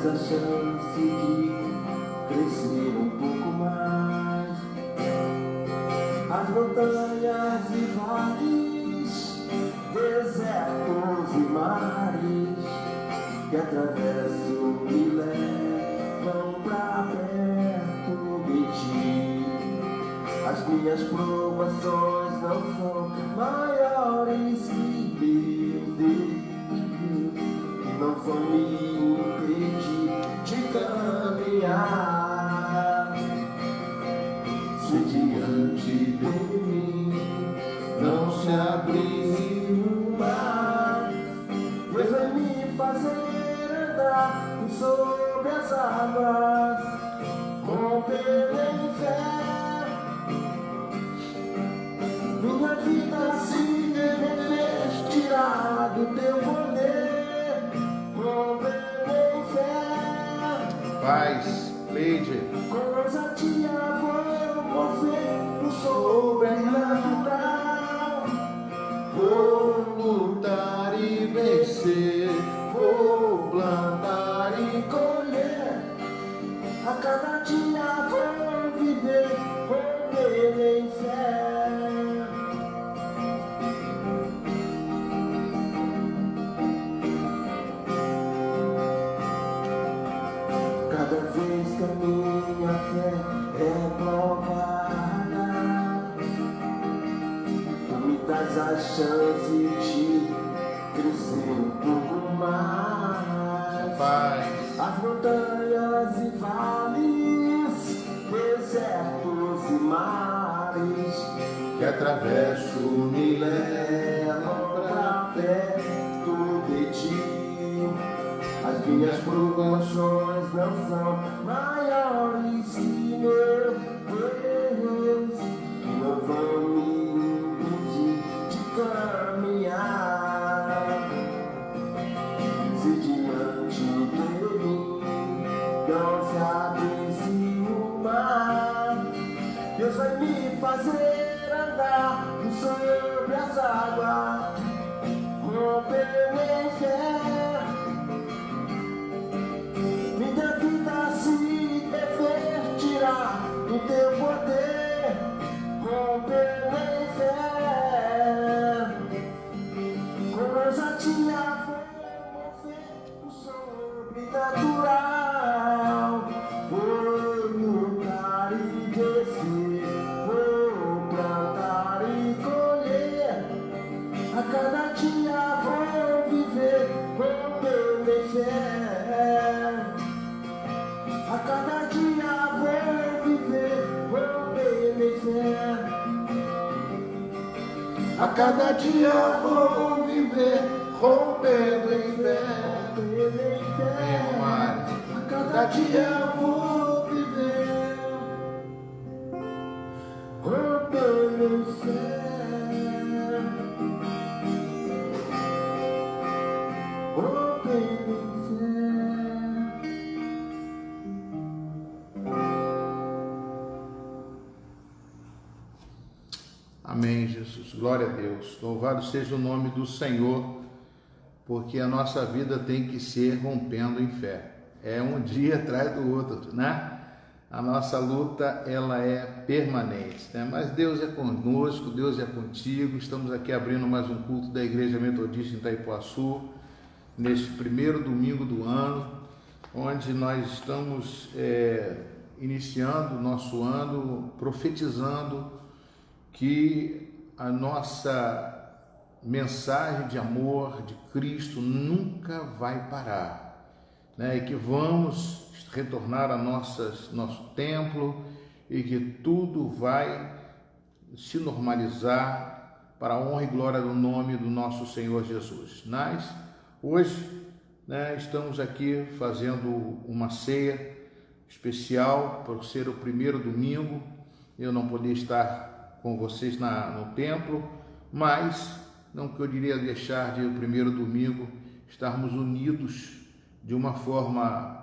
dás a chance de crescer um pouco mais. As montanhas e vales, desertos e mares que atravesso me levam pra perto de ti. As minhas provações não são maiores que Deus, e não vão me impedir de caminhar. Se diante de mim não se abrir o mar, Deus vai me fazer andar sobre as águas, romper em fé. Minha vida se revestirá do teu poder, romper em fé. Paz, Leide. Coisa te vou mover no sobrenatural. Vou lutar e vencer, vou plantar e colher. A cada dia vou viver, romper em fé. Cada vez que a minha fé é provada, tu me dás a chance de crescer um pouco mais. Paz. As montanhas e vales, desertos e mares Que atravesso me levam pra perto de ti. As minhas provações não são maiores que meu Deus, que não vão me impedir de caminhar. Se diante de mim não se abrisse o mar, Deus vai me fazer andar sobre as águas, romper em fé. Minha vida se refletirá no teu poder, romper em fé. Coisa te mover o sobrenatural. Vou lutar e descer, vou plantar e colher. A cada dia vou viver, romper em fé. A cada dia vou viver, romper em fé. A cada dia vou viver, rompendo em fé. Vem, Romário. a cada dia vou viver, rompendo em fé. Rompendo em fé. Amém, Jesus. Glória a Deus. Louvado seja o nome do Senhor, porque a nossa vida tem que ser rompendo em fé. É um dia atrás do outro, né? A nossa luta, ela é permanente, né? Mas Deus é conosco, Deus é contigo. Estamos aqui abrindo mais um culto da Igreja Metodista em Itaipuaçu, neste primeiro domingo do ano, onde nós estamos iniciando o nosso ano, profetizando que a nossa mensagem de amor de Cristo nunca vai parar, né? E que vamos retornar a nosso templo e que tudo vai se normalizar para a honra e glória do nome do nosso Senhor Jesus. Mas hoje, né, estamos aqui fazendo uma ceia especial por ser o primeiro domingo. Eu não podia estar com vocês no templo, mas não queria deixar de o primeiro domingo estarmos unidos de uma forma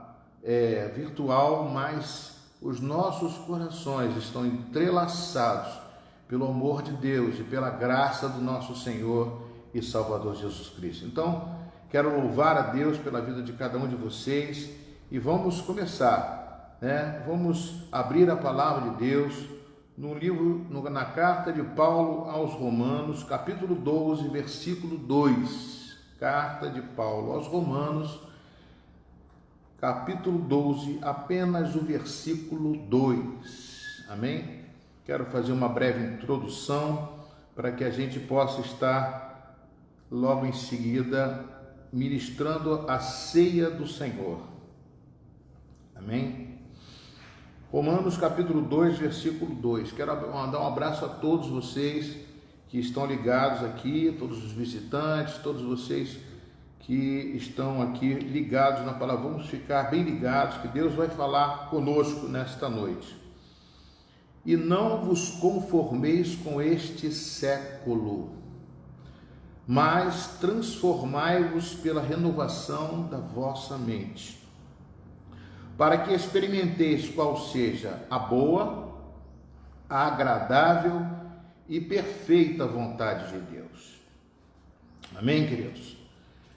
virtual, mas os nossos corações estão entrelaçados pelo amor de Deus e pela graça do nosso Senhor e Salvador Jesus Cristo. Então, quero louvar a Deus pela vida de cada um de vocês e vamos começar, né? Vamos abrir a palavra de Deus no livro, na carta de Paulo aos Romanos, capítulo 12, versículo 2. Carta de Paulo aos Romanos, capítulo 12, apenas o versículo 2. Amém? Quero fazer uma breve introdução para que a gente possa estar logo em seguida ministrando a ceia do Senhor. Amém? Romanos capítulo 2, versículo 2. Quero mandar um abraço a todos vocês que estão ligados aqui, todos os visitantes, todos vocês que estão aqui ligados na palavra. Vamos ficar bem ligados, que Deus vai falar conosco nesta noite. E não vos conformeis com este século, mas transformai-vos pela renovação da vossa mente, para que experimenteis qual seja a boa, a agradável e perfeita vontade de Deus. Amém, queridos?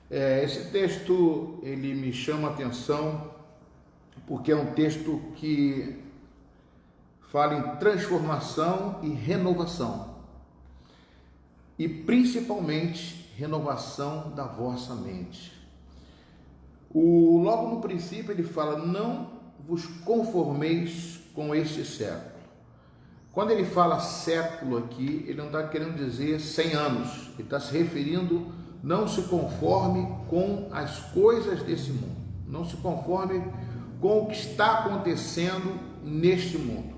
Esse texto, ele me chama a atenção, porque é um texto que fala em transformação e renovação, e principalmente renovação da vossa mente. Logo no princípio ele fala, não vos conformeis com este século. Quando ele fala século aqui, ele não está querendo dizer 100 anos, ele está se referindo, não se conforme com as coisas desse mundo, não se conforme com o que está acontecendo neste mundo,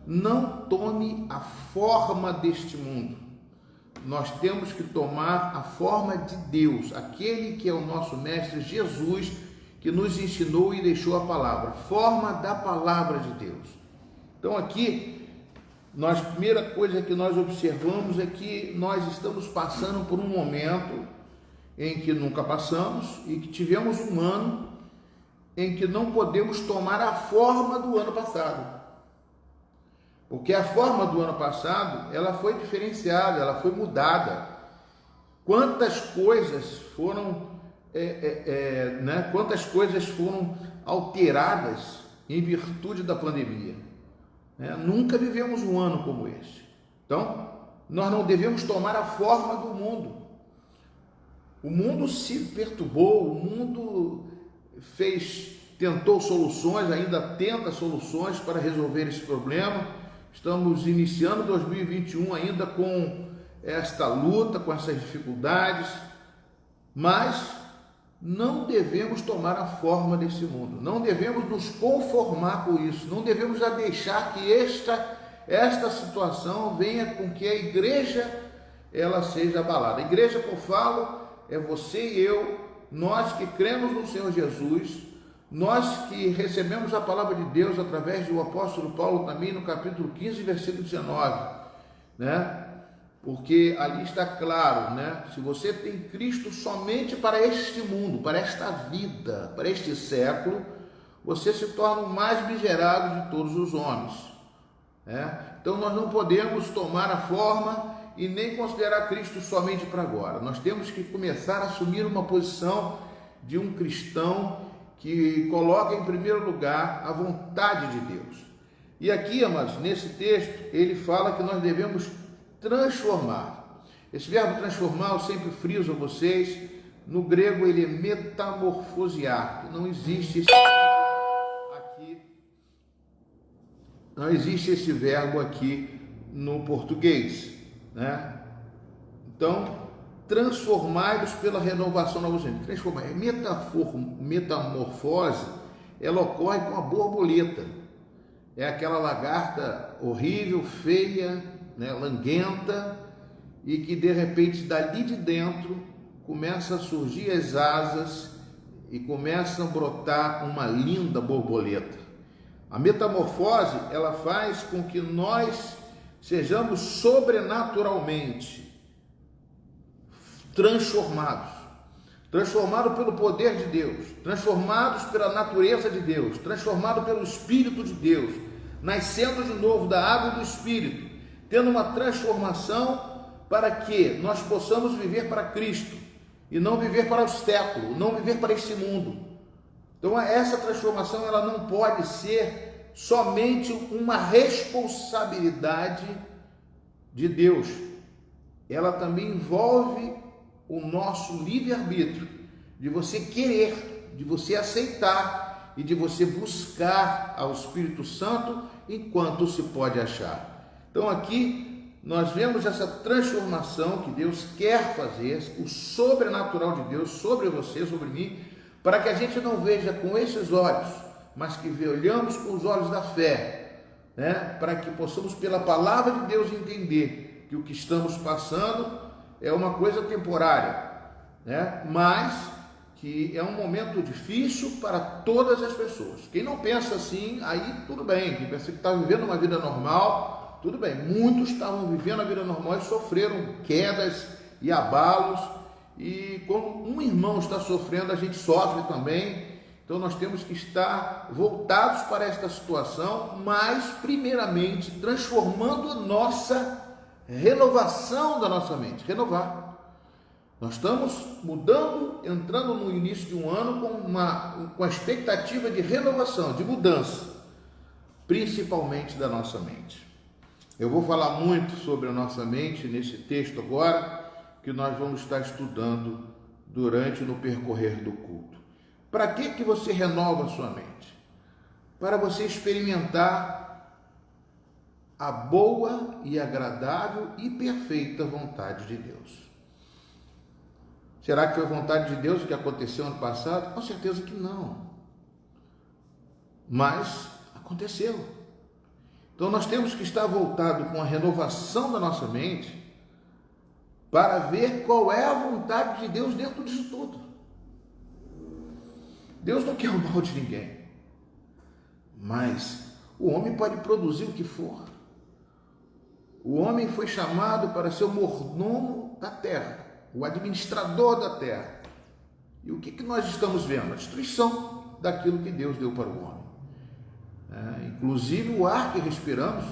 não tome a forma deste mundo. Nós temos que tomar a forma de Deus, aquele que é o nosso mestre Jesus, que nos ensinou e deixou a palavra, forma da palavra de Deus. Então aqui, a primeira coisa que nós observamos é que nós estamos passando por um momento em que nunca passamos e que tivemos um ano em que não podemos tomar a forma do ano passado. Porque a forma do ano passado, ela foi diferenciada, ela foi mudada. Quantas coisas foram, quantas coisas foram alteradas em virtude da pandemia. Nunca vivemos um ano como este. Então, nós não devemos tomar a forma do mundo. O mundo se perturbou, o mundo tentou soluções, ainda tenta soluções para resolver esse problema. Estamos iniciando 2021 ainda com esta luta, com essas dificuldades, mas não devemos tomar a forma desse mundo, não devemos nos conformar com isso, não devemos já deixar que esta situação venha com que a igreja ela seja abalada. A igreja que eu falo é você e eu, nós que cremos no Senhor Jesus, nós que recebemos a palavra de Deus através do apóstolo Paulo também no capítulo 15, versículo 19, né? Porque ali está claro, né? Se você tem Cristo somente para este mundo, para esta vida, para este século, você se torna o mais miserável de todos os homens, né? Então nós não podemos tomar a forma e nem considerar Cristo somente para agora. Nós temos que começar a assumir uma posição de um cristão que coloca em primeiro lugar a vontade de Deus. E aqui, amados, nesse texto, ele fala que nós devemos transformar. Esse verbo transformar, eu sempre friso a vocês, no grego ele é metamorfosear, que não existe esse verbo aqui no português, né? Então, transformai-vos pela renovação da vossa mente. Transformar. Metamorfose, ela ocorre com a borboleta. É aquela lagarta horrível, feia, né, languenta, e que de repente dali de dentro começa a surgir as asas e começa a brotar uma linda borboleta. A metamorfose, ela faz com que nós sejamos sobrenaturalmente transformados pelo poder de Deus, transformados pela natureza de Deus, transformados pelo Espírito de Deus, nascendo de novo da água e do Espírito, tendo uma transformação para que nós possamos viver para Cristo e não viver para o século, não viver para este mundo. Então essa transformação ela não pode ser somente uma responsabilidade de Deus. Ela também envolve o nosso livre-arbítrio, de você querer, de você aceitar e de você buscar ao Espírito Santo enquanto se pode achar. Então aqui nós vemos essa transformação que Deus quer fazer, o sobrenatural de Deus sobre você, sobre mim, para que a gente não veja com esses olhos, mas que olhamos com os olhos da fé, né? Para que possamos pela palavra de Deus entender que o que estamos passando é uma coisa temporária, né? Mas que é um momento difícil para todas as pessoas. Quem não pensa assim, aí tudo bem. Quem pensa que está vivendo uma vida normal, tudo bem. Muitos estavam vivendo a vida normal e sofreram quedas e abalos. E quando um irmão está sofrendo, a gente sofre também. Então nós temos que estar voltados para esta situação, mas primeiramente transformando a nossa renovação da nossa mente, renovar. Nós estamos mudando, entrando no início de um ano com a expectativa de renovação, de mudança, principalmente da nossa mente. Eu vou falar muito sobre a nossa mente nesse texto agora, que nós vamos estar estudando no percorrer do culto. Para que você renova a sua mente? Para você experimentar a boa e agradável e perfeita vontade de Deus. Será que foi vontade de Deus o que aconteceu ano passado? Com certeza que não. Mas aconteceu. Então nós temos que estar voltado com a renovação da nossa mente para ver qual é a vontade de Deus dentro disso tudo. Deus não quer o mal de ninguém. Mas o homem pode produzir o que for. O homem foi chamado para ser o mordomo da terra, o administrador da terra. E o que nós estamos vendo? A destruição daquilo que Deus deu para o homem. Inclusive o ar que respiramos,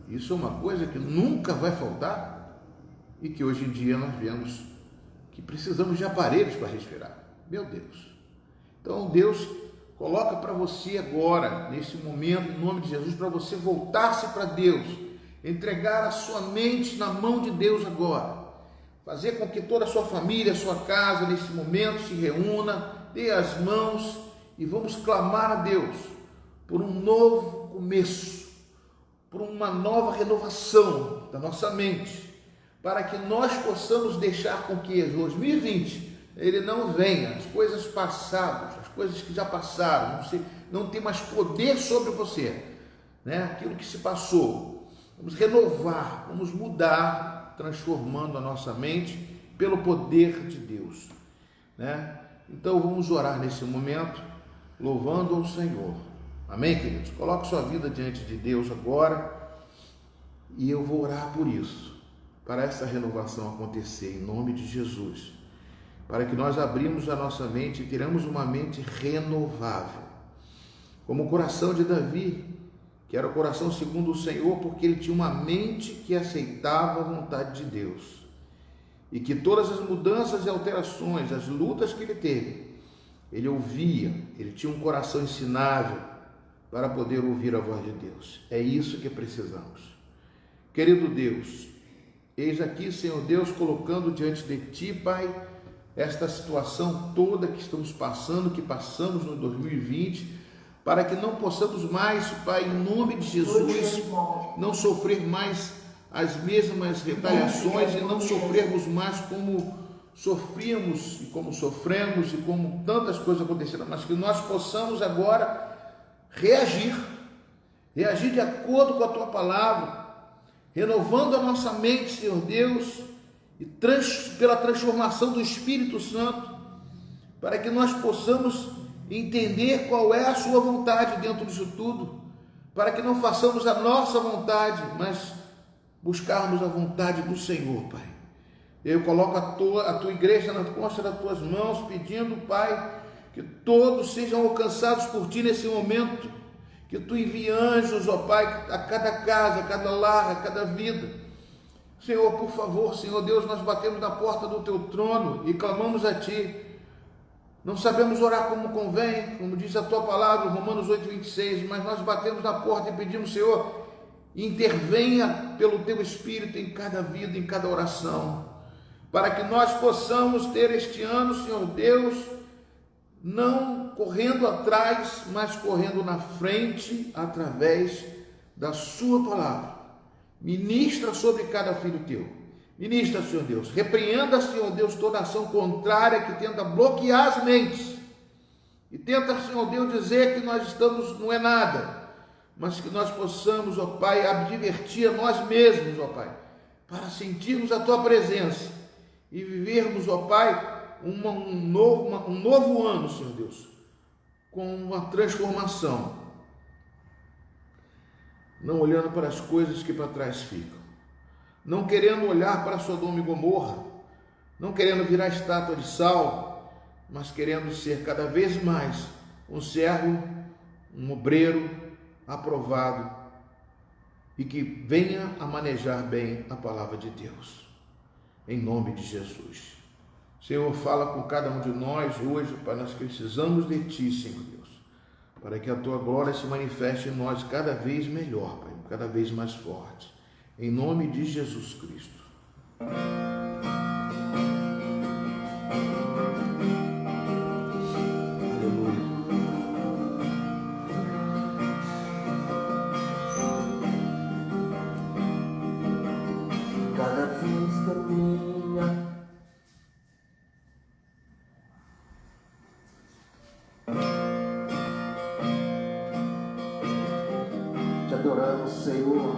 isso é uma coisa que nunca vai faltar e que hoje em dia nós vemos que precisamos de aparelhos para respirar. Meu Deus! Então Deus coloca para você agora, nesse momento, em nome de Jesus, para você voltar-se para Deus, entregar a sua mente na mão de Deus agora. Fazer com que toda a sua família, a sua casa, nesse momento, se reúna, dê as mãos e vamos clamar a Deus por um novo começo, por uma nova renovação da nossa mente, para que nós possamos deixar com que 2020 ele não venha, as coisas passadas, as coisas que já passaram, não tem mais poder sobre você, né? Aquilo que se passou. Vamos renovar, vamos mudar, transformando a nossa mente pelo poder de Deus, né? Então vamos orar nesse momento, louvando ao Senhor. Amém, queridos? Coloque sua vida diante de Deus agora e eu vou orar por isso, para essa renovação acontecer em nome de Jesus, para que nós abrimos a nossa mente e teremos uma mente renovável, como o coração de Davi, que era o coração segundo o Senhor, porque ele tinha uma mente que aceitava a vontade de Deus, e que todas as mudanças e alterações, as lutas que ele teve, ele ouvia, ele tinha um coração ensinável para poder ouvir a voz de Deus. É isso que precisamos. Querido Deus, eis aqui, Senhor Deus, colocando diante de Ti, Pai, esta situação toda que estamos passando, que passamos no 2020, para que não possamos mais, Pai, em nome de Jesus, não sofrer mais as mesmas retaliações e não sofrermos mais como sofríamos e como sofremos e como tantas coisas aconteceram, mas que nós possamos agora reagir de acordo com a Tua palavra, renovando a nossa mente, Senhor Deus, e pela transformação do Espírito Santo, para que nós possamos entender qual é a Sua vontade dentro disso tudo, para que não façamos a nossa vontade, mas buscarmos a vontade do Senhor, Pai. Eu coloco a Tua igreja na costa das Tuas mãos, pedindo, Pai, que todos sejam alcançados por Ti nesse momento, que Tu envie anjos, ó Pai, a cada casa, a cada lar, a cada vida. Senhor, por favor, Senhor Deus, nós batemos na porta do Teu trono e clamamos a Ti, não sabemos orar como convém, como diz a tua palavra, Romanos 8:26, mas nós batemos na porta e pedimos, Senhor, intervenha pelo teu Espírito em cada vida, em cada oração, para que nós possamos ter este ano, Senhor Deus, não correndo atrás, mas correndo na frente, através da sua palavra. Ministra sobre cada filho teu. Ministra, Senhor Deus. Repreenda, Senhor Deus, toda ação contrária que tenta bloquear as mentes. E tenta, Senhor Deus, dizer que nós estamos, não é nada. Mas que nós possamos, ó Pai, advertir a nós mesmos, ó Pai, para sentirmos a tua presença e vivermos, ó Pai, um novo ano, Senhor Deus, com uma transformação, não olhando para as coisas que para trás ficam, não querendo olhar para Sodoma e Gomorra, não querendo virar estátua de sal, mas querendo ser cada vez mais um servo, um obreiro aprovado e que venha a manejar bem a palavra de Deus, em nome de Jesus. Senhor, fala com cada um de nós hoje, Pai, nós precisamos de Ti, Senhor Deus, para que a Tua glória se manifeste em nós cada vez melhor, Pai, cada vez mais forte, em nome de Jesus Cristo. Cada vez caminha te adoramos, Senhor,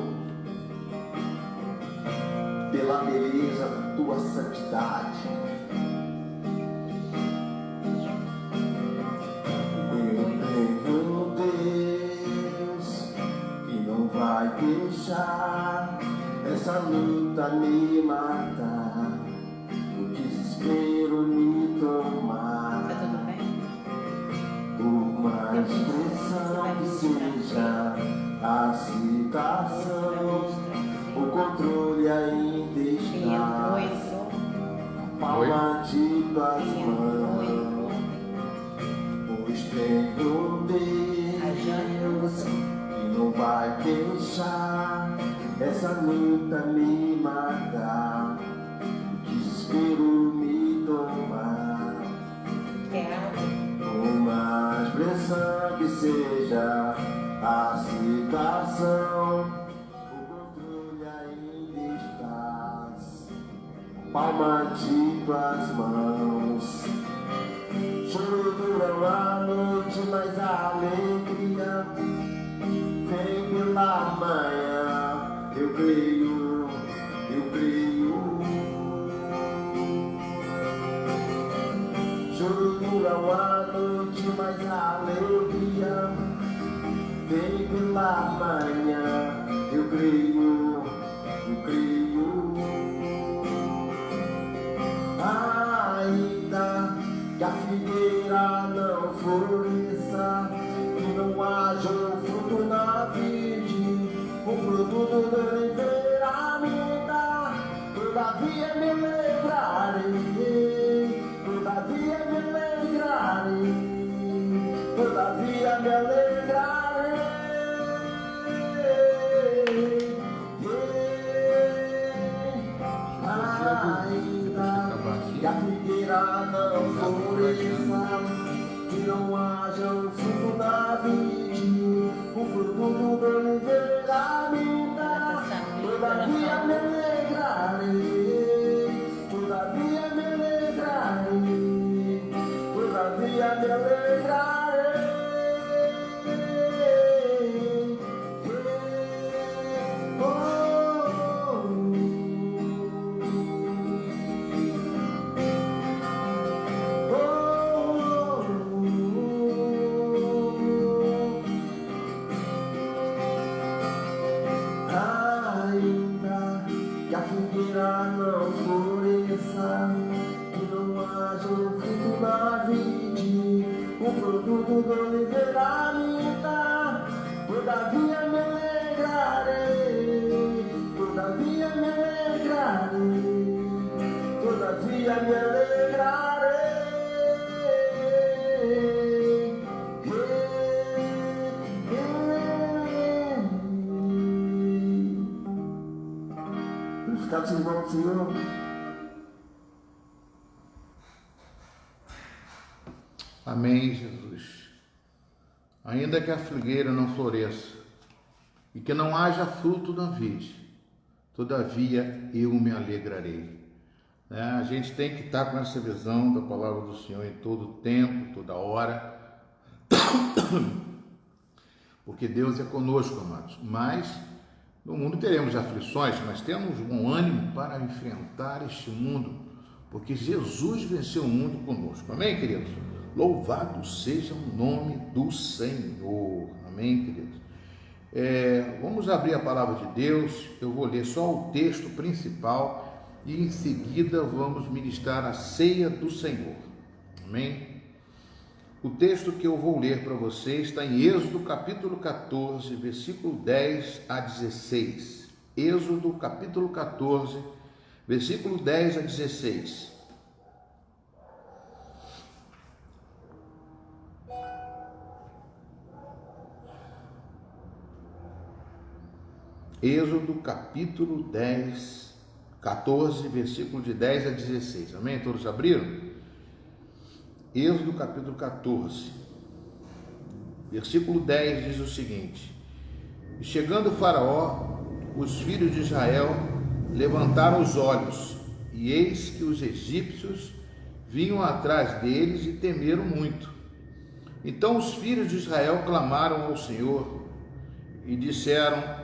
pela beleza da tua santidade. Eu tenho Deus que não vai deixar essa luta me matar, o desespero me tomar. Tá tudo bem? Por mais pressão que seja a situação, o controle ainda está. Entrou. Palma de tuas mãos, pois tenho Deus que não vai deixar essa luta me matar, o desespero me tomar. Por mais pressão que seja a situação, o controle ainda está. Palma de tuas mãos, choro dura a noite, mas a alegria vem pela manhã. Eu creio, eu creio. Choro dura a noite, mas a alegria vem pela manhã. Eu creio, eu creio. Ainda que a figueira não floresça, que não haja um fruto na vide, o produto da oliveira me dá, todavia me alegrarei, todavia me alegrarei, todavia me alegrarei. Que a figueira não floresça, que não haja um fruto na vide, o fruto da oliveira me dá, todavia me alegrarei, todavia me alegrarei, todavia me alegrarei. Não floresça, que não haja um fruto na vide, o produto te confio. Amém, Jesus. Ainda que a figueira não floresça e que não haja fruto na vide, todavia eu me alegrarei. A gente tem que estar com essa visão da palavra do Senhor em todo tempo, toda hora, porque Deus é conosco, amados. Mas no mundo teremos aflições, mas temos bom ânimo para enfrentar este mundo, porque Jesus venceu o mundo conosco. Amém, queridos? Louvado seja o nome do Senhor. Amém, queridos? Vamos abrir a palavra de Deus. Eu vou ler só o texto principal e em seguida vamos ministrar a ceia do Senhor. Amém? O texto que eu vou ler para vocês está em Êxodo capítulo 14, versículo 10 a 16. Êxodo capítulo 14, versículo 10 a 16. Êxodo capítulo 14, versículo de 10 a 16. Amém? Todos abriram? Êxodo capítulo 14, versículo 10 diz o seguinte: E chegando Faraó, os filhos de Israel levantaram os olhos, e eis que os egípcios vinham atrás deles e temeram muito. Então os filhos de Israel clamaram ao Senhor e disseram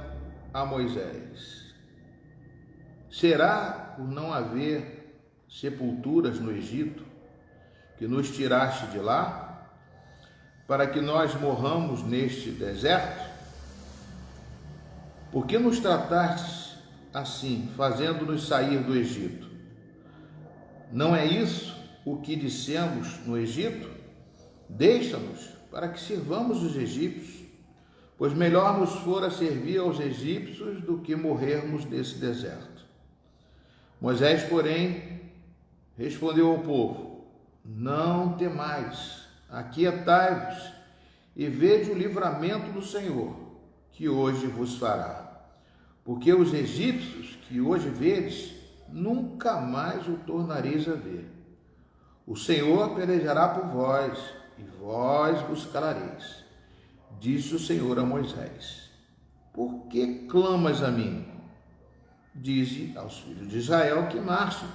a Moisés: Será por não haver sepulturas no Egito que nos tiraste de lá, para que nós morramos neste deserto? Por que nos trataste assim, fazendo-nos sair do Egito? Não é isso o que dissemos no Egito? Deixa-nos para que sirvamos os egípcios, pois melhor nos fora servir aos egípcios do que morrermos nesse deserto. Moisés, porém, respondeu ao povo: Não temais, aquietai-vos e vede o livramento do Senhor, que hoje vos fará. Porque os egípcios que hoje vedes, nunca mais o tornareis a ver. O Senhor pelejará por vós, e vós vos calareis. Disse o Senhor a Moisés: Por que clamas a mim? Dize aos filhos de Israel que marchem.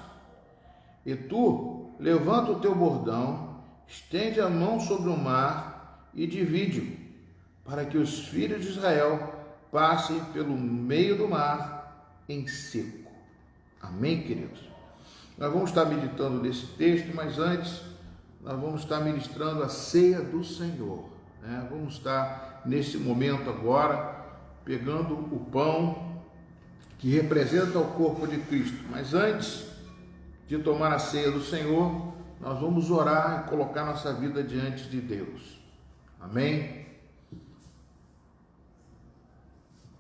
E tu, levanta o teu bordão, estende a mão sobre o mar e divide-o, para que os filhos de Israel passem pelo meio do mar em seco. Amém, queridos? Nós vamos estar meditando nesse texto, mas antes nós vamos estar ministrando a ceia do Senhor. Vamos estar nesse momento agora pegando o pão que representa o corpo de Cristo. Mas antes de tomar a ceia do Senhor, nós vamos orar e colocar nossa vida diante de Deus. Amém?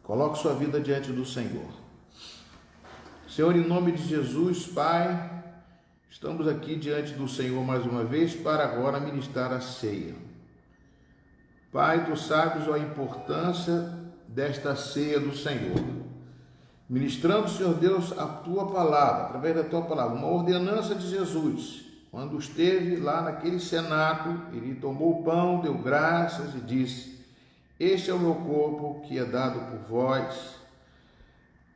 Coloque sua vida diante do Senhor. Senhor, em nome de Jesus, Pai, estamos aqui diante do Senhor mais uma vez para agora ministrar a ceia. Pai, Tu sabes a importância desta ceia do Senhor. Ministrando, Senhor Deus, a Tua palavra, através da Tua palavra, uma ordenança de Jesus. Quando esteve lá naquele cenáculo, Ele tomou o pão, deu graças e disse: Este é o meu corpo que é dado por vós,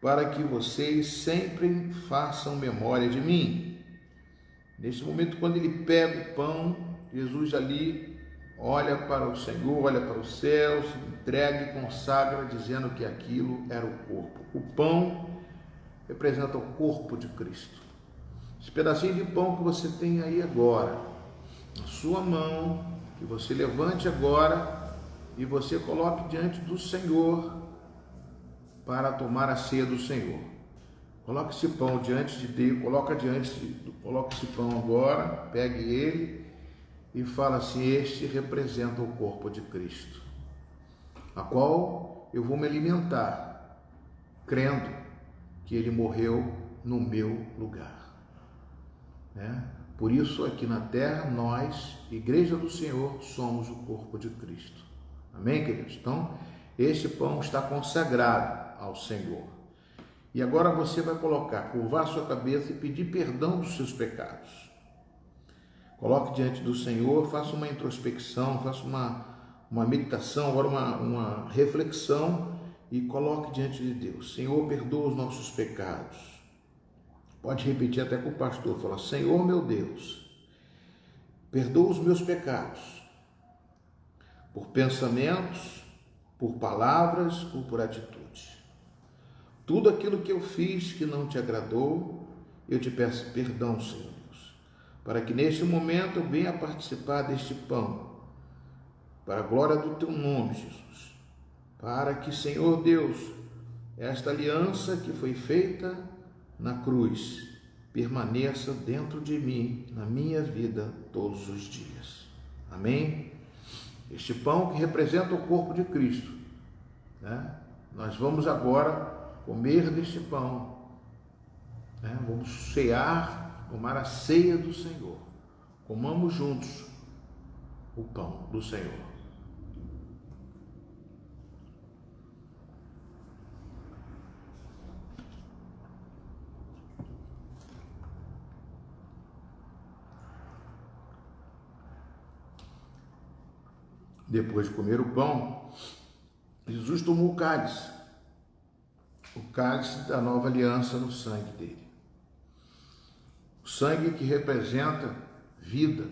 para que vocês sempre façam memória de mim. Nesse momento, quando Ele pega o pão, Jesus ali olha para o Senhor, olha para os céus, entrega e consagra, dizendo que aquilo era o corpo. O pão representa o corpo de Cristo. Esse pedacinho de pão que você tem aí agora, na sua mão, que você levante agora e você coloque diante do Senhor para tomar a ceia do Senhor. Coloque esse pão diante de Deus, coloque esse pão agora, pegue ele e fala assim: este representa o corpo de Cristo, a qual eu vou me alimentar, crendo que Ele morreu no meu lugar. Por isso, aqui na terra, nós, Igreja do Senhor, somos o corpo de Cristo. Amém, queridos? Então, este pão está consagrado ao Senhor. E agora você vai curvar sua cabeça e pedir perdão dos seus pecados. Coloque diante do Senhor, faça uma introspecção, faça uma meditação, agora uma reflexão e coloque diante de Deus. Senhor, perdoa os nossos pecados. Pode repetir até com o pastor, fala: Senhor meu Deus, perdoa os meus pecados, por pensamentos, por palavras ou por atitudes. Tudo aquilo que eu fiz que não te agradou, eu te peço perdão, Senhor Deus, para que neste momento eu venha participar deste pão, para a glória do teu nome, Jesus, para que, Senhor Deus, esta aliança que foi feita na cruz permaneça dentro de mim, na minha vida, todos os dias. Amém? Este pão que representa o corpo de Cristo, né? Nós vamos agora comer deste pão, né? Vamos cear, tomar a ceia do Senhor. Comamos juntos o pão do Senhor. Depois de comer o pão, Jesus tomou o cálice da nova aliança no sangue dele. O sangue que representa vida,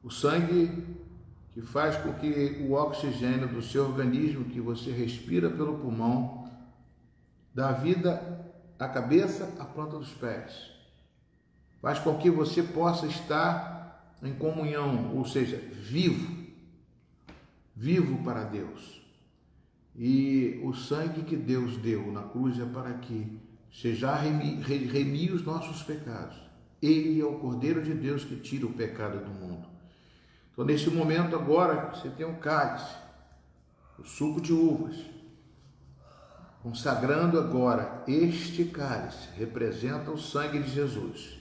o sangue que faz com que o oxigênio do seu organismo, que você respira pelo pulmão, dá vida à cabeça, à planta dos pés. Faz com que você possa estar em comunhão, ou seja, vivo para Deus. E o sangue que Deus deu na cruz é para que seja remir os nossos pecados. Ele é o Cordeiro de Deus que tira o pecado do mundo. Então, nesse momento agora, você tem um cálice, o suco de uvas, consagrando agora este cálice, representa o sangue de Jesus.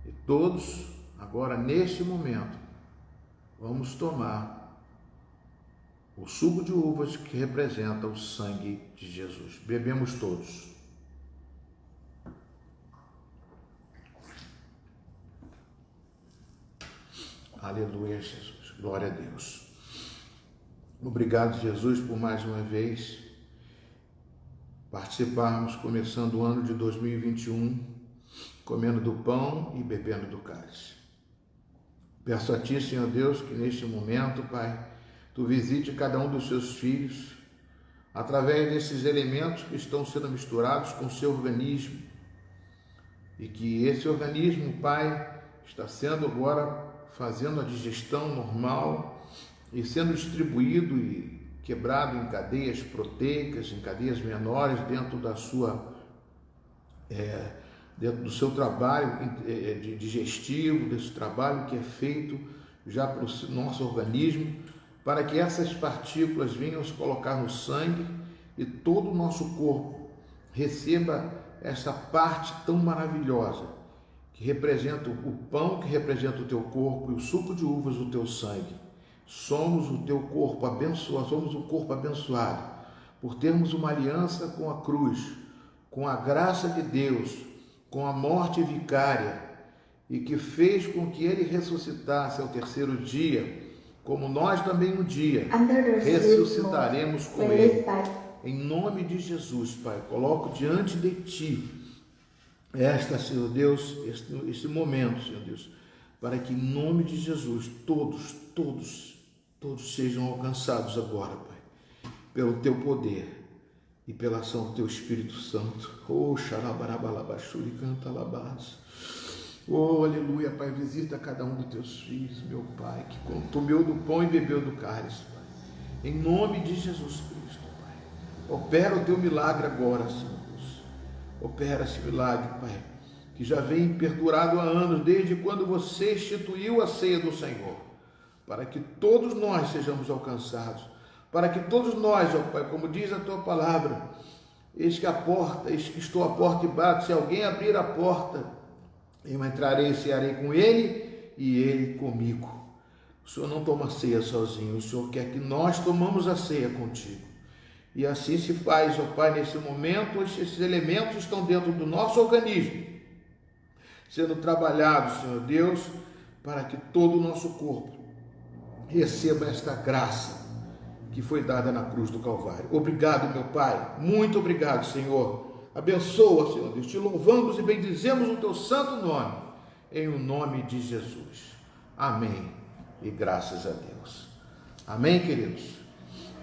E todos, agora neste momento, vamos tomar o suco de uvas que representa o sangue de Jesus. Bebemos todos. Aleluia, Jesus. Glória a Deus. Obrigado, Jesus, por mais uma vez participarmos, começando o ano de 2021, comendo do pão e bebendo do cálice. Peço a Ti, Senhor Deus, que neste momento, Pai, Tu visite cada um dos seus filhos, através desses elementos que estão sendo misturados com o seu organismo, e que esse organismo, Pai, está sendo agora fazendo a digestão normal e sendo distribuído e quebrado em cadeias proteicas, em cadeias menores, dentro do seu trabalho digestivo, desse trabalho que é feito já para o nosso organismo, para que essas partículas venham se colocar no sangue e todo o nosso corpo receba essa parte tão maravilhosa que representa o pão, que representa o teu corpo, e o suco de uvas, o teu sangue. Somos o teu corpo abençoado, somos o corpo abençoado por termos uma aliança com a cruz, com a graça de Deus, com a morte vicária, e que fez com que ele ressuscitasse ao terceiro dia, como nós também um dia ressuscitaremos com ele. Em nome de Jesus, Pai, coloco diante de Ti Senhor Deus, este momento, Senhor Deus, para que em nome de Jesus todos sejam alcançados agora, Pai, pelo Teu poder e pela ação do Teu Espírito Santo. Oh, xarabarabalabachuri, canta alabás. Oh, aleluia, Pai, visita cada um dos Teus filhos, meu Pai, que comeu do pão e bebeu do cálice, Pai. Em nome de Jesus Cristo, Pai. Opera o Teu milagre agora, Senhor Deus. Opera esse milagre, Pai, que já vem perdurado há anos, desde quando você instituiu a ceia do Senhor, para que todos nós sejamos alcançados, para que todos nós, ó Pai, como diz a Tua palavra, eis que estou à porta e bato, se alguém abrir a porta, eu entrarei e cearei com ele e ele comigo. O Senhor não toma ceia sozinho, o Senhor quer que nós tomamos a ceia contigo. E assim se faz, ó Pai, nesse momento, esses elementos estão dentro do nosso organismo, sendo trabalhados, Senhor Deus, para que todo o nosso corpo receba esta graça que foi dada na cruz do Calvário. Obrigado, meu Pai, muito obrigado, Senhor. Abençoa, Senhor Deus, te louvamos e bendizemos o teu santo nome, em o nome de Jesus. Amém e graças a Deus. Amém, queridos?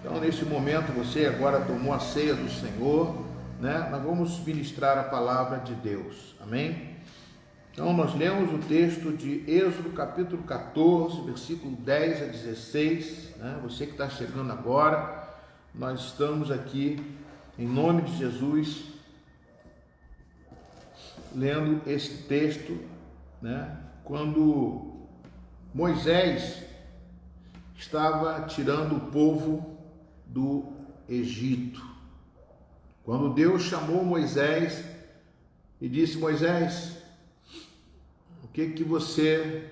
Então, nesse momento, você agora tomou a ceia do Senhor, né? Nós vamos ministrar a palavra de Deus, amém? Então, nós lemos o texto de Êxodo, capítulo 14, versículo 10 a 16, né? Você que está chegando agora, nós estamos aqui, em nome de Jesus, lendo esse texto, né? Quando Moisés estava tirando o povo do Egito. Quando Deus chamou Moisés e disse: Moisés, o que você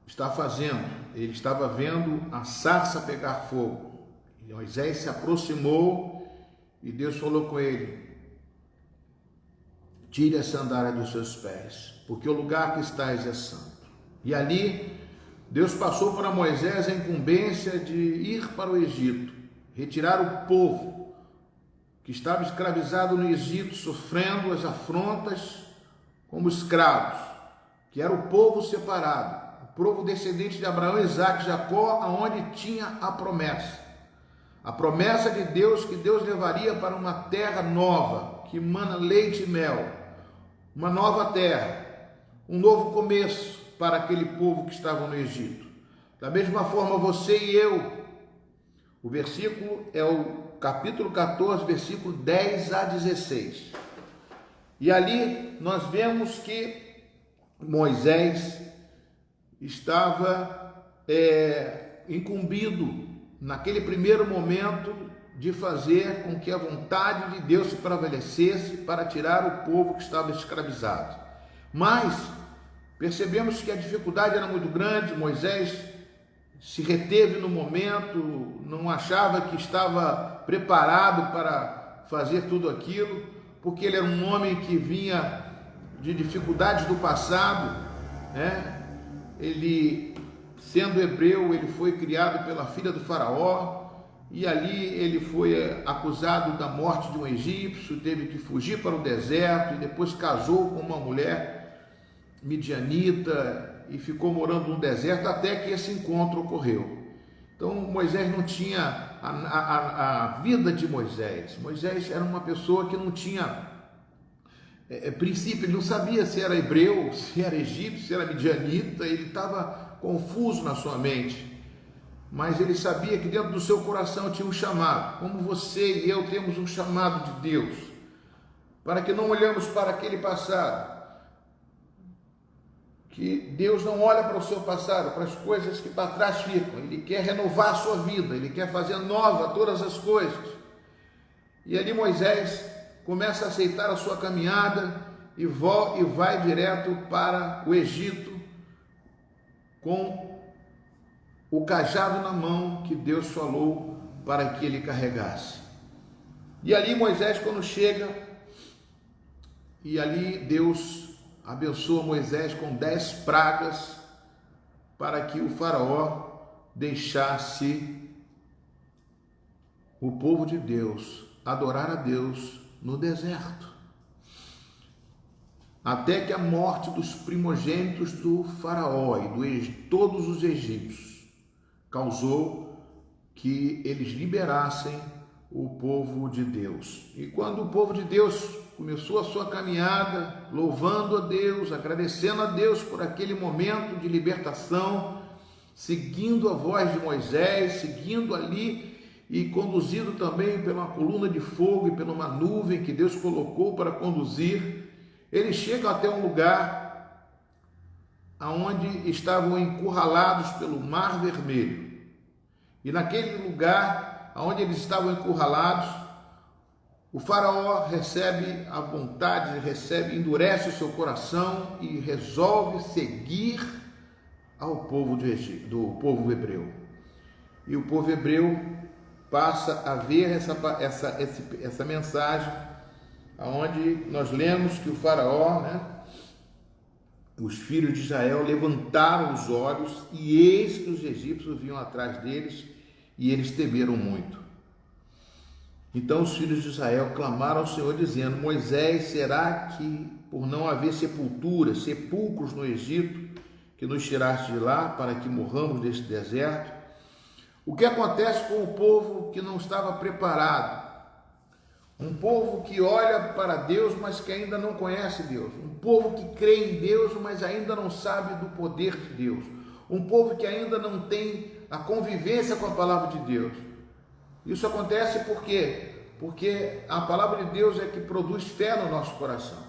está fazendo? Ele estava vendo a sarça pegar fogo. E Moisés se aproximou e Deus falou com ele: tire a sandália dos seus pés, porque o lugar que estás é santo. E ali Deus passou para Moisés a incumbência de ir para o Egito, retirar o povo que estava escravizado no Egito, sofrendo as afrontas como escravos, que era o povo separado, o povo descendente de Abraão, Isaque e Jacó, aonde tinha a promessa de Deus, que Deus levaria para uma terra nova, que mana leite e mel, uma nova terra, um novo começo para aquele povo que estava no Egito. Da mesma forma, você e eu, o versículo é o capítulo 14, versículo 10 a 16. E ali nós vemos que Moisés estava incumbido, naquele primeiro momento, de fazer com que a vontade de Deus se prevalecesse para tirar o povo que estava escravizado. Mas percebemos que a dificuldade era muito grande. Moisés se reteve no momento, não achava que estava preparado para fazer tudo aquilo, porque ele era um homem que vinha de dificuldades do passado, né? Ele, sendo hebreu, ele foi criado pela filha do faraó, e ali ele foi acusado da morte de um egípcio, teve que fugir para o deserto, e depois casou com uma mulher midianita, e ficou morando no deserto até que esse encontro ocorreu. Então Moisés não tinha a vida de Moisés. Moisés era uma pessoa que não tinha princípio, ele não sabia se era hebreu, se era egípcio, se era midianita, ele estava confuso na sua mente. Mas ele sabia que dentro do seu coração tinha um chamado, como você e eu temos um chamado de Deus, para que não olhamos para aquele passado, que Deus não olha para o seu passado, para as coisas que para trás ficam. Ele quer renovar a sua vida, Ele quer fazer nova todas as coisas. E ali Moisés começa a aceitar a sua caminhada e vai direto para o Egito com o cajado na mão que Deus falou para que ele carregasse. E ali Moisés, quando chega, e ali Deus abençoa Moisés com 10 pragas para que o faraó deixasse o povo de Deus adorar a Deus no deserto, até que a morte dos primogênitos do faraó e de todos os egípcios causou que eles liberassem o povo de Deus. E quando o povo de Deus começou a sua caminhada, louvando a Deus, agradecendo a Deus por aquele momento de libertação, seguindo a voz de Moisés, seguindo ali e conduzido também pela coluna de fogo e pela uma nuvem que Deus colocou para conduzir, eles chegam até um lugar onde estavam encurralados pelo Mar Vermelho. E naquele lugar onde eles estavam encurralados, o faraó recebe a vontade, endurece o seu coração e resolve seguir ao povo do povo hebreu. E o povo hebreu passa a ver essa mensagem, onde nós lemos que o faraó, né, os filhos de Israel levantaram os olhos e eis que os egípcios vinham atrás deles e eles temeram muito. Então os filhos de Israel clamaram ao Senhor dizendo: Moisés, será que por não haver sepulcros no Egito, que nos tiraste de lá para que morramos neste deserto? O que acontece com o povo que não estava preparado? Um povo que olha para Deus, mas que ainda não conhece Deus. Um povo que crê em Deus, mas ainda não sabe do poder de Deus. Um povo que ainda não tem a convivência com a palavra de Deus. Isso acontece por quê? Porque a palavra de Deus é que produz fé no nosso coração.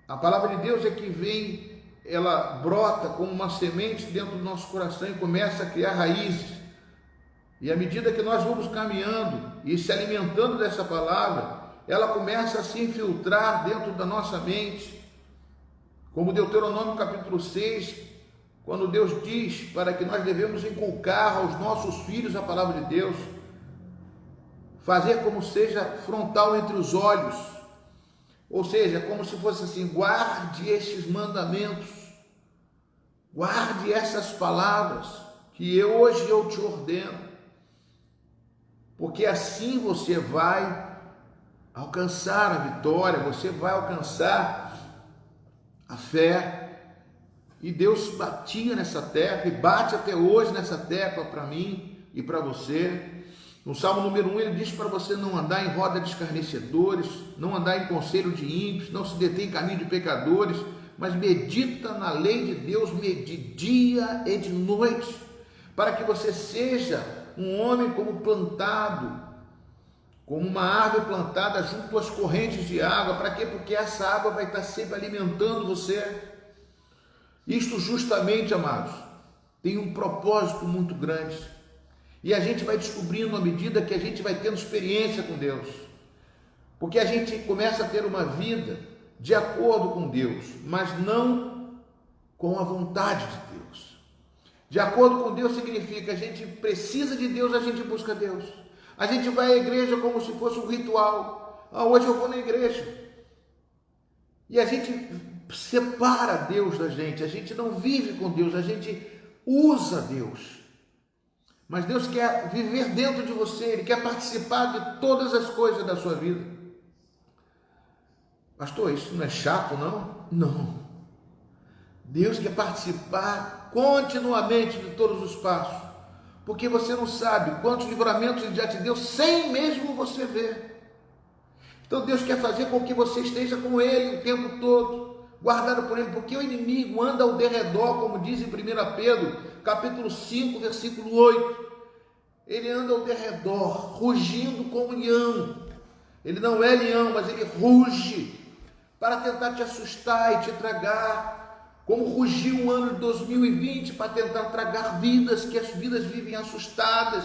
A palavra de Deus é que vem, ela brota como uma semente dentro do nosso coração e começa a criar raízes. E à medida que nós vamos caminhando e se alimentando dessa palavra, ela começa a se infiltrar dentro da nossa mente. Como Deuteronômio capítulo 6, quando Deus diz para que nós devemos inculcar aos nossos filhos a palavra de Deus, fazer como seja frontal entre os olhos, ou seja, como se fosse assim: guarde estes mandamentos, guarde essas palavras que hoje eu te ordeno, porque assim você vai alcançar a vitória, você vai alcançar a fé. E Deus batia nessa tecla e bate até hoje nessa tecla para mim e para você. No Salmo número 1 ele diz para você não andar em roda de escarnecedores, não andar em conselho de ímpios, não se deter em caminho de pecadores, mas medita na lei de Deus de dia e de noite, para que você seja um homem como plantado, como uma árvore plantada junto às correntes de água. Para quê? Porque essa água vai estar sempre alimentando você. Isto justamente, amados, tem um propósito muito grande. E a gente vai descobrindo à medida que a gente vai tendo experiência com Deus. Porque a gente começa a ter uma vida de acordo com Deus, mas não com a vontade de Deus. De acordo com Deus significa a gente precisa de Deus, a gente busca Deus. A gente vai à igreja como se fosse um ritual. Hoje eu vou na igreja. E a gente separa Deus da gente, a gente não vive com Deus, a gente usa Deus. Mas Deus quer viver dentro de você, Ele quer participar de todas as coisas da sua vida. Pastor, isso não é chato, não? Não. Deus quer participar continuamente de todos os passos, porque você não sabe quantos livramentos Ele já te deu sem mesmo você ver. Então Deus quer fazer com que você esteja com Ele o tempo todo, guardado por Ele, porque o inimigo anda ao derredor, como diz em 1 Pedro, capítulo 5, versículo 8. Ele anda ao derredor, rugindo como leão. Ele não é leão, mas ele ruge para tentar te assustar e te tragar, como rugiu o ano de 2020 para tentar tragar vidas, que as vidas vivem assustadas.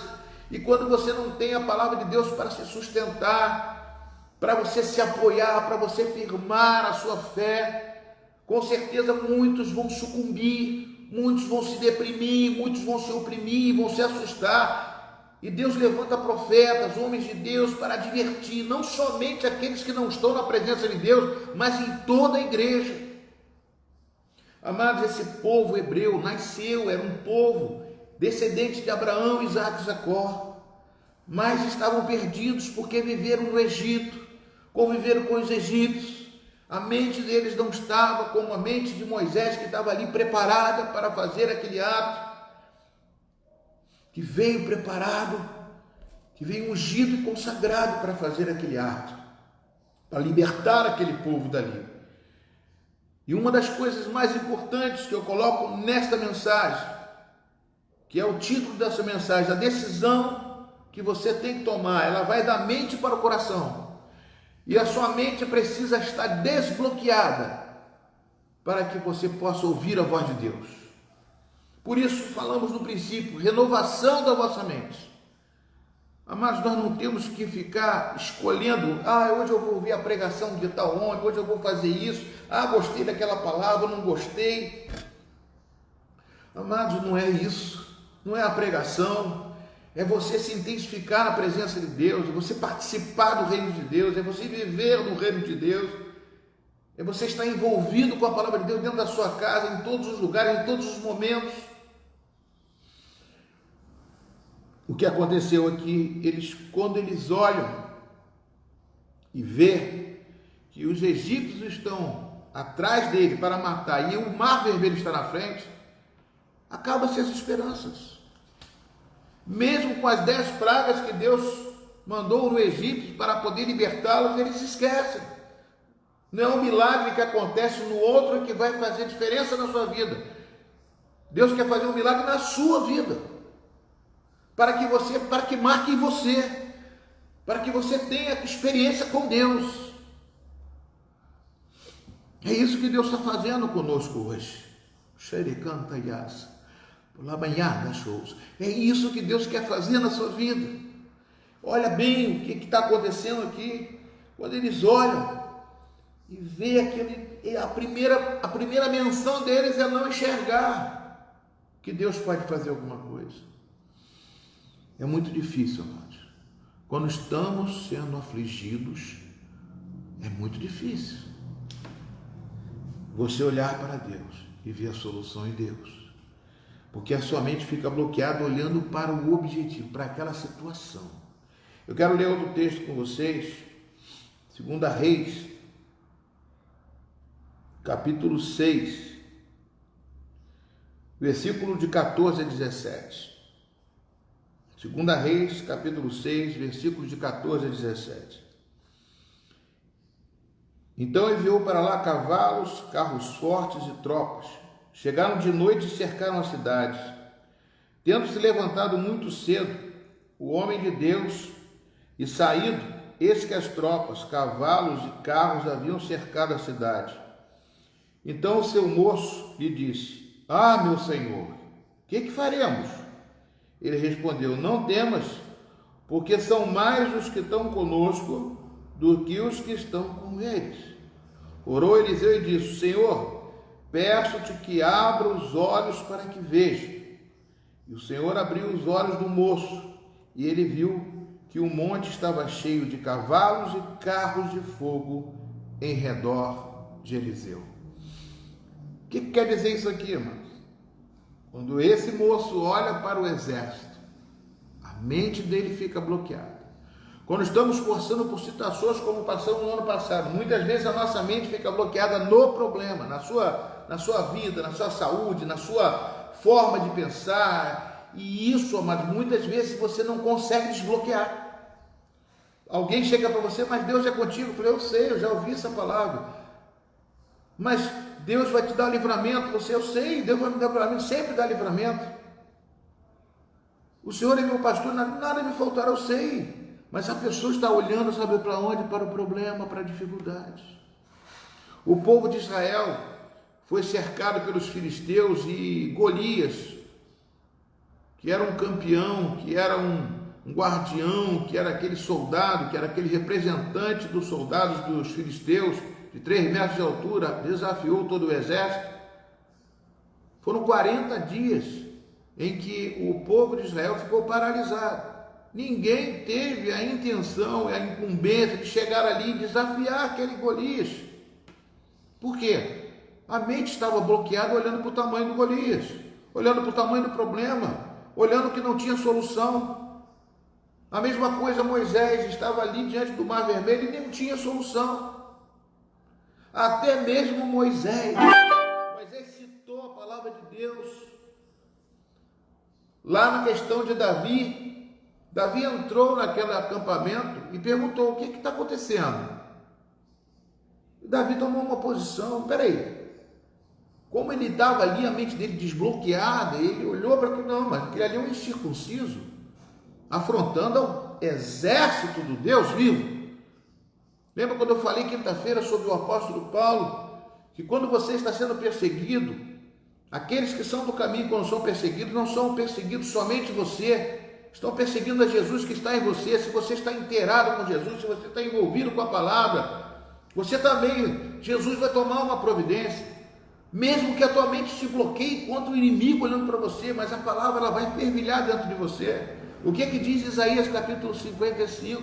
E quando você não tem a palavra de Deus para se sustentar, para você se apoiar, para você firmar a sua fé, com certeza muitos vão sucumbir, muitos vão se deprimir, muitos vão se oprimir, vão se assustar. E Deus levanta profetas, homens de Deus, para advertir não somente aqueles que não estão na presença de Deus, mas em toda a igreja. Amados, esse povo hebreu nasceu, era um povo descendente de Abraão, Isaque e Jacó, mas estavam perdidos porque viveram no Egito, conviveram com os egípcios. A mente deles não estava como a mente de Moisés, que estava ali preparada para fazer aquele ato, que veio preparado, que veio ungido e consagrado para fazer aquele ato, para libertar aquele povo dali. E uma das coisas mais importantes que eu coloco nesta mensagem, que é o título dessa mensagem, a decisão que você tem que tomar, ela vai da mente para o coração. E a sua mente precisa estar desbloqueada para que você possa ouvir a voz de Deus. Por isso falamos no princípio, renovação da vossa mente. Amados, nós não temos que ficar escolhendo, hoje eu vou ouvir a pregação de tal homem, hoje eu vou fazer isso, gostei daquela palavra, não gostei. Amados, não é isso, não é a pregação, é você se intensificar na presença de Deus, é você participar do reino de Deus, é você viver no reino de Deus, é você estar envolvido com a palavra de Deus dentro da sua casa, em todos os lugares, em todos os momentos. O que aconteceu aqui, quando eles olham e vê que os egípcios estão atrás dele para matar e o mar vermelho está na frente, acabam-se as esperanças. Mesmo com as 10 pragas que Deus mandou no Egito para poder libertá-los, eles se esquecem. Não é um milagre que acontece no outro que vai fazer diferença na sua vida. Deus quer fazer um milagre na sua vida, para que marque em você, para que você tenha experiência com Deus. É isso que Deus está fazendo conosco hoje. Xericanta Yasa. É isso que Deus quer fazer na sua vida. Olha bem o que está acontecendo aqui. Quando eles olham e vê a primeira menção deles é não enxergar que Deus pode fazer alguma coisa. É muito difícil, amados. Quando estamos sendo afligidos, é muito difícil você olhar para Deus e ver a solução em Deus. Porque a sua mente fica bloqueada olhando para o objetivo, para aquela situação. Eu quero ler outro texto com vocês, 2 Reis, capítulo 6, versículo de 14 a 17. 2 Reis, capítulo 6, versículo de 14 a 17. Então enviou para lá cavalos, carros fortes e tropas. Chegaram de noite e cercaram a cidade. Tendo se levantado muito cedo, o homem de Deus, e saído, eis que as tropas, cavalos e carros haviam cercado a cidade. Então o seu moço lhe disse: Ah, meu senhor, o que faremos? Ele respondeu: Não temas, porque são mais os que estão conosco do que os que estão com eles. Orou Eliseu e disse: Senhor, peço-te que abra os olhos para que veja. E o Senhor abriu os olhos do moço, e ele viu que o monte estava cheio de cavalos e carros de fogo em redor de Eliseu. O que quer dizer isso aqui, irmãos? Quando esse moço olha para o exército, a mente dele fica bloqueada. Quando estamos passando por situações como passamos no ano passado, muitas vezes a nossa mente fica bloqueada no problema, na sua vida, na sua saúde, na sua forma de pensar. E isso, mas muitas vezes você não consegue desbloquear. Alguém chega para você: mas Deus é contigo. Eu falei: eu sei, eu já ouvi essa palavra. Mas Deus vai te dar livramento. Eu sei, Deus vai me dar livramento, sempre dá livramento. O Senhor é meu pastor, nada me faltará, eu sei. Mas a pessoa está olhando, sabe para onde? Para o problema, para a dificuldade. O povo de Israel foi cercado pelos filisteus, e Golias, que era um campeão, que era um guardião, que era aquele soldado, que era aquele representante dos soldados dos filisteus, de 3 metros de altura, desafiou todo o exército. Foram 40 dias em que o povo de Israel ficou paralisado. Ninguém teve a intenção, a incumbência de chegar ali e desafiar aquele Golias. Por quê? A mente estava bloqueada olhando para o tamanho do Golias, olhando para o tamanho do problema, olhando que não tinha solução. A mesma coisa, Moisés estava ali diante do Mar Vermelho e não tinha solução. Até mesmo Moisés citou a palavra de Deus. Lá na questão de Davi entrou naquele acampamento e perguntou: o que está acontecendo? E Davi tomou uma posição. Peraí, como ele estava ali, a mente dele desbloqueada, ele olhou para aquilo: não, mas aquele ali é um incircunciso, afrontando ao exército do Deus vivo. Lembra quando eu falei quinta-feira sobre o apóstolo Paulo, que quando você está sendo perseguido, aqueles que são do caminho, quando são perseguidos, não são perseguidos somente você, estão perseguindo a Jesus que está em você. Se você está inteirado com Jesus, se você está envolvido com a palavra, você também, Jesus vai tomar uma providência, mesmo que a tua mente se bloqueie contra o inimigo olhando para você, mas a palavra ela vai fervilhar dentro de você. O que diz Isaías capítulo 55?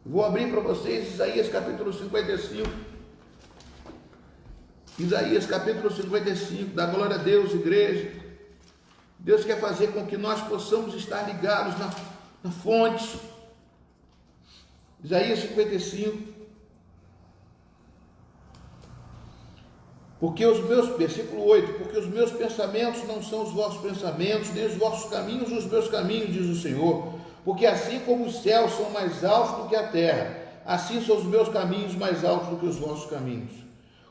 Vou abrir para vocês Isaías capítulo 55. Isaías capítulo 55, dá glória a Deus, igreja. Deus quer fazer com que nós possamos estar ligados na fonte. Isaías 55. Versículo 8, porque os meus pensamentos não são os vossos pensamentos, nem os vossos caminhos os meus caminhos, diz o Senhor. Porque assim como os céus são mais altos do que a terra, assim são os meus caminhos mais altos do que os vossos caminhos.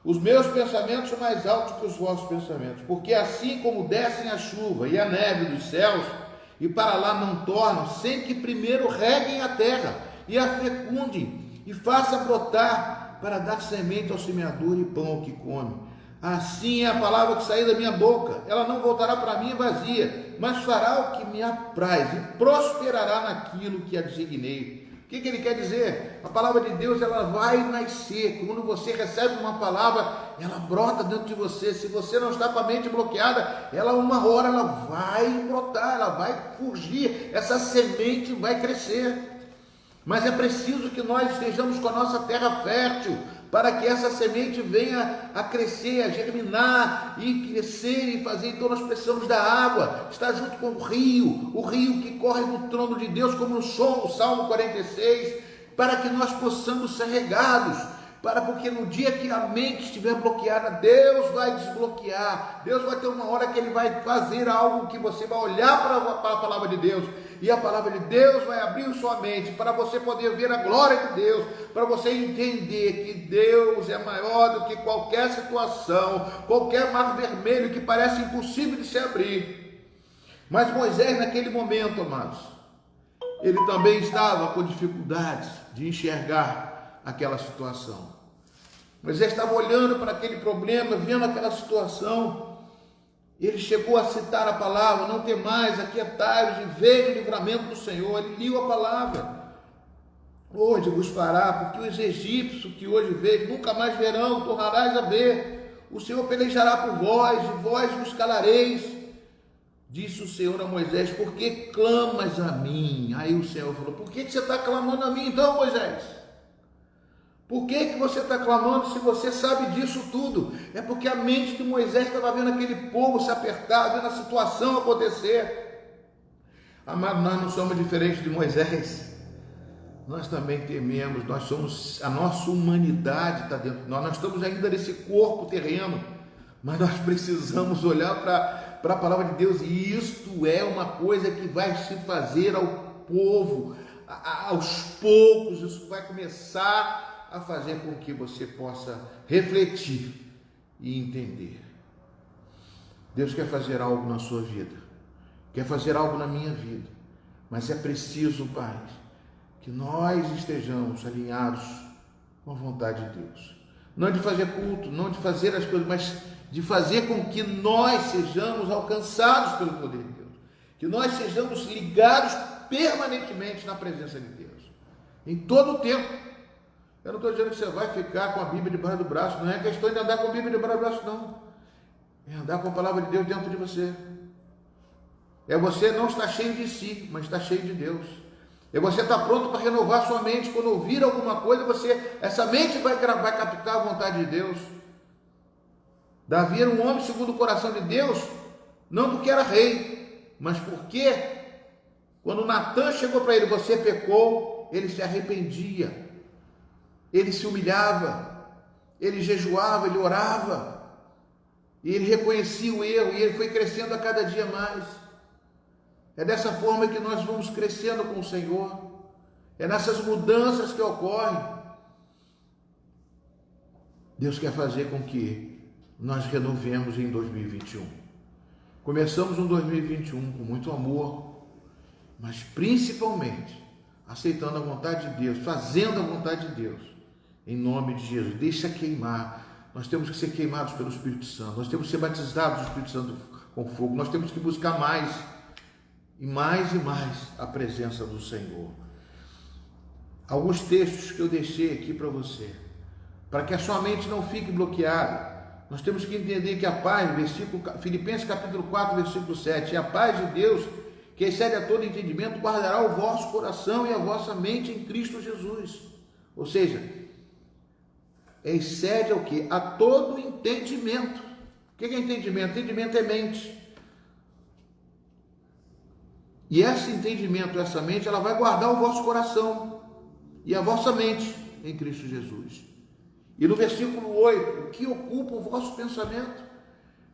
Os meus pensamentos são mais altos que os vossos pensamentos. Porque assim como descem a chuva e a neve dos céus, e para lá não tornam, sem que primeiro reguem a terra, e a fecundem, e façam brotar, para dar semente ao semeador e pão ao que come. Assim é a palavra que sair da minha boca, ela não voltará para mim vazia, mas fará o que me apraz e prosperará naquilo que a designei. O que ele quer dizer? A palavra de Deus, ela vai nascer. Quando você recebe uma palavra, ela brota dentro de você. Se você não está com a mente bloqueada, ela uma hora ela vai brotar, ela vai surgir, essa semente vai crescer. Mas é preciso que nós estejamos com a nossa terra fértil, para que essa semente venha a crescer, a germinar e crescer e fazer. Então nós precisamos da água, está junto com o rio que corre no trono de Deus, como no Salmo 46, para que nós possamos ser regados, porque no dia que a mente estiver bloqueada, Deus vai desbloquear. Deus vai ter uma hora que Ele vai fazer algo que você vai olhar para a palavra de Deus, e a palavra de Deus vai abrir sua mente, para você poder ver a glória de Deus, para você entender que Deus é maior do que qualquer situação, qualquer mar vermelho que parece impossível de se abrir. Mas Moisés, naquele momento, amados, ele também estava com dificuldades de enxergar aquela situação. Moisés estava olhando para aquele problema, vendo aquela situação. Ele chegou a citar a palavra: não temais, aquietai-vos e veja o livramento do Senhor. Ele liu a palavra: hoje vos fará, porque os egípcios que hoje vejo nunca mais verão, tornarás a ver. O Senhor pelejará por vós, e vós vos calareis. Disse o Senhor a Moisés: por que clamas a mim? Aí o Senhor falou: por que você está clamando a mim então, Moisés? Por que você está clamando se você sabe disso tudo? É porque a mente de Moisés estava vendo aquele povo se apertar, vendo a situação acontecer. Amado, nós não somos diferentes de Moisés. Nós também tememos, a nossa humanidade está dentro de nós. Nós estamos ainda nesse corpo terreno, mas nós precisamos olhar para a palavra de Deus, e isto é uma coisa que vai se fazer ao povo, aos poucos. Isso vai começar a fazer com que você possa refletir e entender. Deus quer fazer algo na sua vida, quer fazer algo na minha vida, mas é preciso, Pai, que nós estejamos alinhados com a vontade de Deus. Não de fazer culto, não de fazer as coisas, mas de fazer com que nós sejamos alcançados pelo poder de Deus, que nós sejamos ligados permanentemente na presença de Deus, em todo o tempo. Eu não estou dizendo que você vai ficar com a Bíblia debaixo do braço, não é questão de andar com a Bíblia debaixo do braço, não. É andar com a palavra de Deus dentro de você. É você não estar cheio de si, mas estar cheio de Deus. É você estar pronto para renovar sua mente. Quando ouvir alguma coisa, essa mente vai captar a vontade de Deus. Davi era um homem segundo o coração de Deus, não porque era rei, mas porque quando Natan chegou para ele: você pecou, ele se arrependia. Ele se humilhava, ele jejuava, ele orava, e ele reconhecia o erro, e ele foi crescendo a cada dia mais. É dessa forma que nós vamos crescendo com o Senhor, é nessas mudanças que ocorrem. Deus quer fazer com que nós renovemos em 2021. Começamos um 2021 com muito amor, mas principalmente aceitando a vontade de Deus, fazendo a vontade de Deus. Em nome de Jesus, deixa queimar. Nós temos que ser queimados pelo Espírito Santo. Nós temos que ser batizados do Espírito Santo com fogo. Nós temos que buscar mais e mais a presença do Senhor. Alguns textos que eu deixei aqui para você, para que a sua mente não fique bloqueada. Nós temos que entender que a paz, Filipenses capítulo 4, versículo 7, é a paz de Deus que excede a todo entendimento, guardará o vosso coração e a vossa mente em Cristo Jesus. Ou seja, excede ao quê? A todo entendimento. O que é entendimento? Entendimento é mente. E esse entendimento, essa mente, ela vai guardar o vosso coração e a vossa mente em Cristo Jesus. E no versículo 8, o que ocupa o vosso pensamento?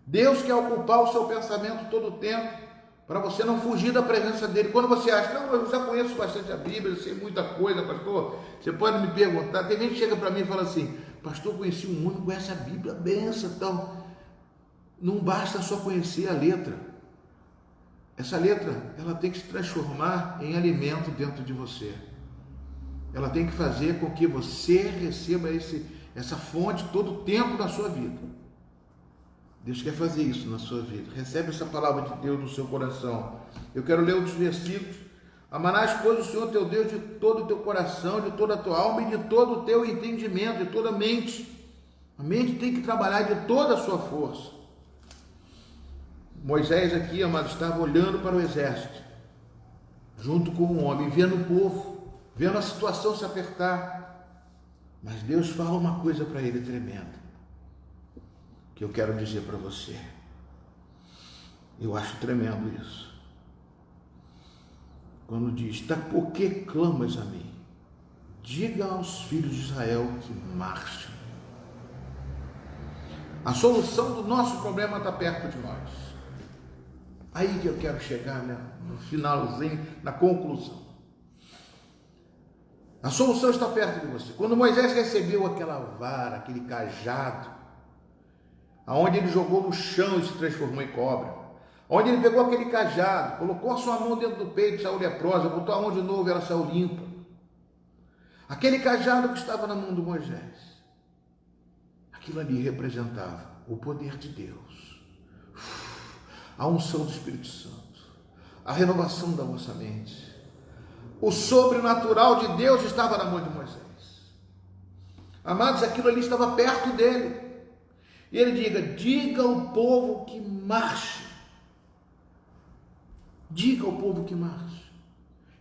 Deus quer ocupar o seu pensamento todo o tempo, para você não fugir da presença dele. Quando você acha, não, eu já conheço bastante a Bíblia, eu sei muita coisa, pastor, você pode me perguntar. Tem gente que chega para mim e fala assim, pastor, conheci um mundo, conhece a Bíblia, benção, então. Não basta só conhecer a letra. Essa letra, ela tem que se transformar em alimento dentro de você. Ela tem que fazer com que você receba essa fonte todo o tempo da sua vida. Deus quer fazer isso na sua vida. Recebe essa palavra de Deus no seu coração. Eu quero ler outros versículos. Amarás, pois, o Senhor teu Deus de todo o teu coração, de toda a tua alma e de todo o teu entendimento, de toda a mente. A mente tem que trabalhar de toda a sua força. Moisés aqui, amado, estava olhando para o exército, junto com um homem, vendo o povo, vendo a situação se apertar. Mas Deus fala uma coisa para ele tremenda, que eu quero dizer para você. Eu acho tremendo isso. Quando diz, por que clamas a mim? Diga aos filhos de Israel que marchem. A solução do nosso problema está perto de nós. Aí que eu quero chegar, né? No finalzinho, na conclusão. A solução está perto de você. Quando Moisés recebeu aquela vara, aquele cajado, aonde ele jogou no chão e se transformou em cobra, onde ele pegou aquele cajado, colocou a sua mão dentro do peito, saiu leprosa, botou a mão de novo e ela saiu limpa. Aquele cajado que estava na mão de Moisés, aquilo ali representava o poder de Deus, a unção do Espírito Santo, a renovação da vossa mente. O sobrenatural de Deus estava na mão de Moisés. Amados, aquilo ali estava perto dele. E ele diga ao povo que marche. Diga ao povo que marche.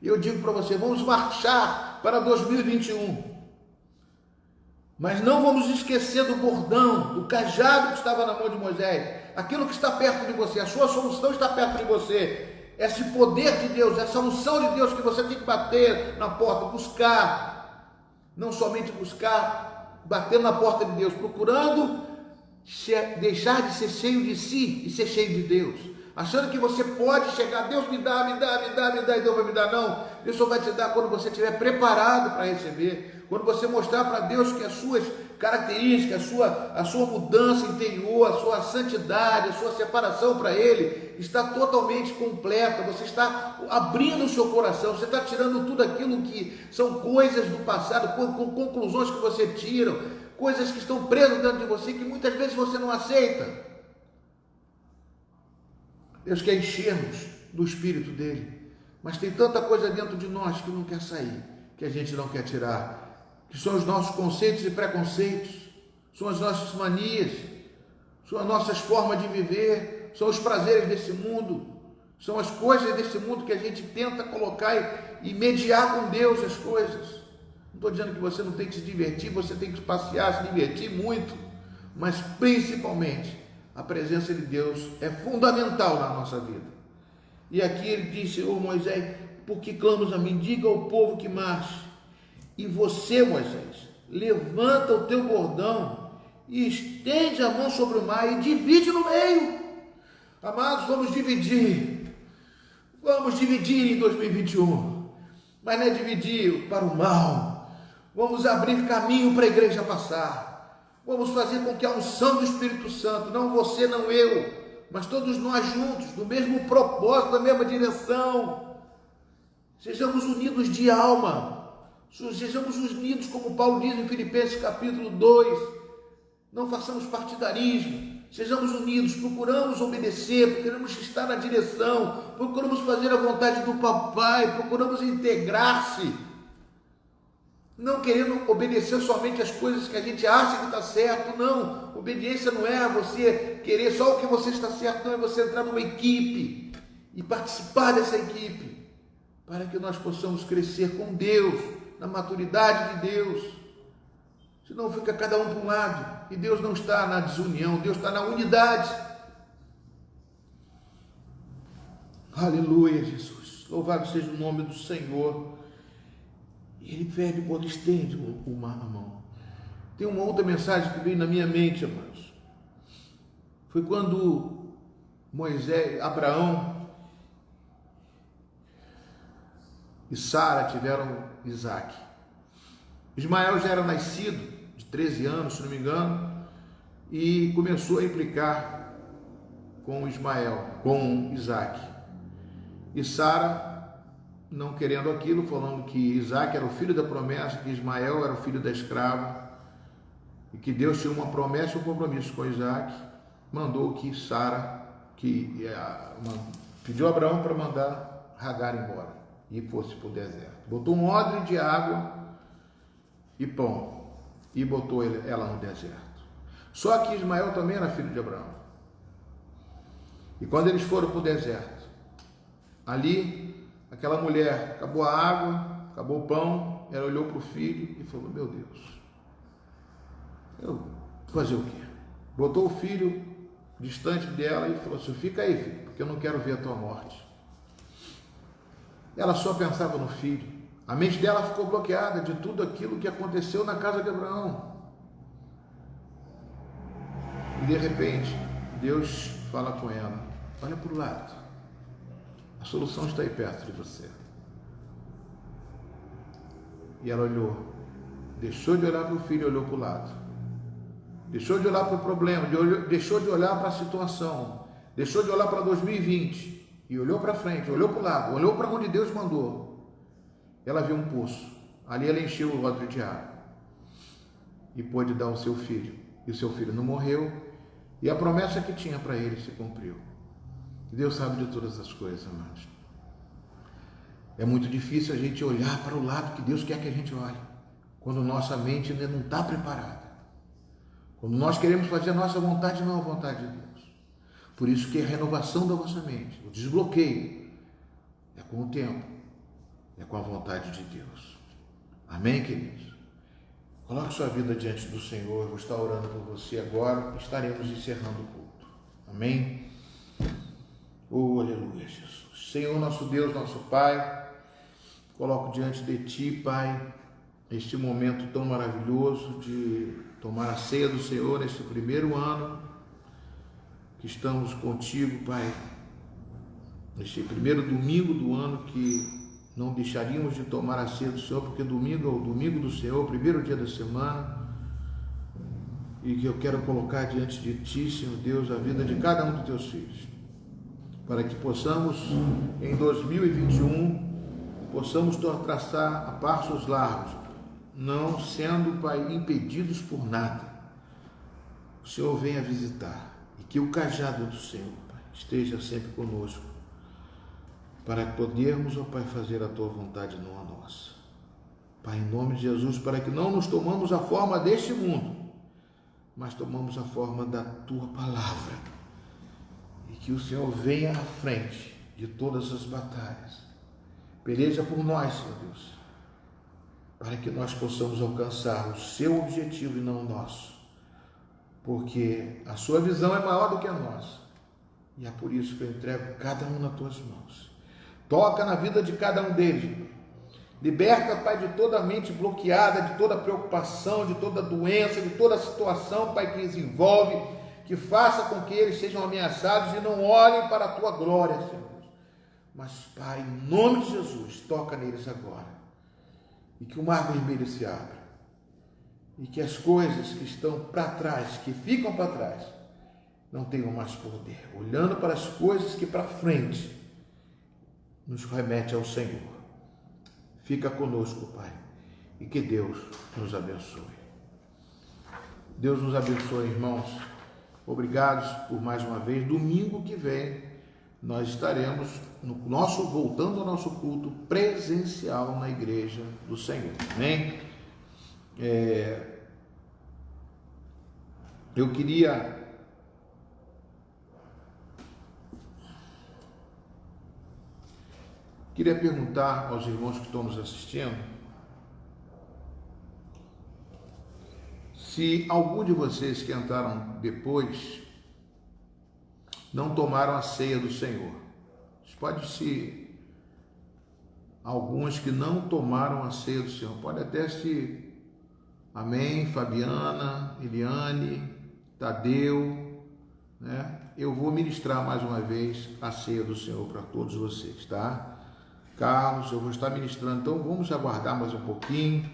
E eu digo para você, vamos marchar para 2021. Mas não vamos esquecer do bordão, do cajado que estava na mão de Moisés. Aquilo que está perto de você, a sua solução está perto de você. Esse poder de Deus, essa unção de Deus que você tem que bater na porta, buscar. Não somente buscar, bater na porta de Deus, procurando deixar de ser cheio de si e ser cheio de Deus. Achando que você pode chegar, Deus me dá, e Deus vai me dar. Não, Deus só vai te dar quando você estiver preparado para receber. Quando você mostrar para Deus que as suas características, a sua mudança interior, a sua santidade, a sua separação para Ele está totalmente completa. Você está abrindo o seu coração, você está tirando tudo aquilo que são coisas do passado, com conclusões que você tira, coisas que estão presas dentro de você que muitas vezes você não aceita. Deus quer encher-nos do Espírito dele, mas tem tanta coisa dentro de nós que não quer sair, que a gente não quer tirar, que são os nossos conceitos e preconceitos, são as nossas manias, são as nossas formas de viver, são os prazeres desse mundo, são as coisas desse mundo que a gente tenta colocar e mediar com Deus as coisas. Não estou dizendo que você não tem que se divertir, você tem que passear, se divertir muito, mas principalmente a presença de Deus é fundamental na nossa vida. E aqui ele disse, Moisés, por que clamas a mim? Diga ao povo que marche. E você, Moisés, levanta o teu bordão e estende a mão sobre o mar e divide no meio. Amados, vamos dividir em 2021, mas não é dividir para o mal. Vamos abrir caminho para a igreja passar. Vamos fazer com que a unção do Espírito Santo, não você, não eu, mas todos nós juntos, no mesmo propósito, na mesma direção, sejamos unidos de alma, sejamos unidos, como Paulo diz em Filipenses capítulo 2, não façamos partidarismo, sejamos unidos, procuramos obedecer, procuramos estar na direção, procuramos fazer a vontade do Papai, procuramos integrar-se, não querendo obedecer somente as coisas que a gente acha que está certo. Não, obediência não é você querer só o que você está certo, não, é você entrar numa equipe e participar dessa equipe, para que nós possamos crescer com Deus, na maturidade de Deus. Senão fica cada um para um lado, e Deus não está na desunião, Deus está na unidade. Aleluia, Jesus. Louvado seja o nome do Senhor. E ele pede, quando estende a mão. Tem uma outra mensagem que veio na minha mente, amados. Foi quando Abraão e Sara tiveram Isaac. Ismael já era nascido, de 13 anos, se não me engano, e começou a implicar com Isaac. E Sara, não querendo aquilo, falando que Isaac era o filho da promessa, que Ismael era o filho da escrava, e que Deus tinha uma promessa e um compromisso com Isaac, mandou que Sara, pediu a Abraão para mandar Agar embora e fosse para o deserto. Botou um odre de água e pão e botou ela no deserto. Só que Ismael também era filho de Abraão. E quando eles foram para o deserto, ali aquela mulher, acabou a água, acabou o pão, ela olhou para o filho e falou: meu Deus, eu vou fazer o quê? Botou o filho distante dela e falou assim: fica aí, filho, porque eu não quero ver a tua morte. Ela só pensava no filho. A mente dela ficou bloqueada de tudo aquilo que aconteceu na casa de Abraão. E de repente, Deus fala com ela: olha para o lado, a solução está aí perto de você. E ela olhou, deixou de olhar para o filho e olhou para o lado. Deixou de olhar para o problema, deixou de olhar para a situação, deixou de olhar para 2020 e olhou para frente, olhou para o lado, olhou para onde Deus mandou. Ela viu um poço, ali ela encheu o odre de água e pôde dar ao seu filho. E o seu filho não morreu, e a promessa que tinha para ele se cumpriu. Deus sabe de todas as coisas, amados. É muito difícil a gente olhar para o lado que Deus quer que a gente olhe, quando nossa mente ainda não está preparada. Quando nós queremos fazer a nossa vontade, não a vontade de Deus. Por isso que a renovação da vossa mente, o desbloqueio, é com o tempo, é com a vontade de Deus. Amém, queridos? Coloque sua vida diante do Senhor. Eu vou estar orando por você agora. Estaremos encerrando o culto. Amém? Oh, aleluia, Jesus. Senhor, nosso Deus, nosso Pai, coloco diante de Ti, Pai, este momento tão maravilhoso de tomar a ceia do Senhor neste primeiro ano que estamos contigo, Pai. Neste primeiro domingo do ano que não deixaríamos de tomar a ceia do Senhor, porque domingo é o domingo do Senhor, o primeiro dia da semana, e que eu quero colocar diante de Ti, Senhor Deus, a vida de cada um dos Teus filhos, para que possamos, em 2021, possamos traçar a passos largos, não sendo, Pai, impedidos por nada. O Senhor venha visitar, e que o cajado do Senhor, Pai, esteja sempre conosco, para podermos, ó Pai, fazer a Tua vontade, não a nossa. Pai, em nome de Jesus, para que não nos tomamos a forma deste mundo, mas tomamos a forma da Tua palavra, e que o Senhor venha à frente de todas as batalhas, peleja por nós, Senhor Deus, para que nós possamos alcançar o Seu objetivo e não o nosso, porque a Sua visão é maior do que a nossa, e é por isso que eu entrego cada um nas Tuas mãos. Toca na vida de cada um deles. Liberta, Pai, de toda a mente bloqueada, de toda preocupação, de toda doença, de toda situação, Pai, que os envolve, que faça com que eles sejam ameaçados e não olhem para a Tua glória, Senhor. Mas, Pai, em nome de Jesus, toca neles agora. E que o mar vermelho se abra. E que as coisas que estão para trás, que ficam para trás, não tenham mais poder. Olhando para as coisas que para frente nos remete ao Senhor. Fica conosco, Pai, e que Deus nos abençoe. Deus nos abençoe, irmãos. Obrigados por mais uma vez. Domingo que vem nós estaremos voltando ao nosso culto presencial na igreja do Senhor. Amém? Eu queria Queria perguntar aos irmãos que estão nos assistindo se algum de vocês que entraram depois não tomaram a ceia do Senhor. Pode ser alguns que não tomaram a ceia do Senhor. Pode até ser, amém, Fabiana, Eliane, Tadeu, né? Eu vou ministrar mais uma vez a ceia do Senhor para todos vocês, tá? Carlos, eu vou estar ministrando, então vamos aguardar mais um pouquinho,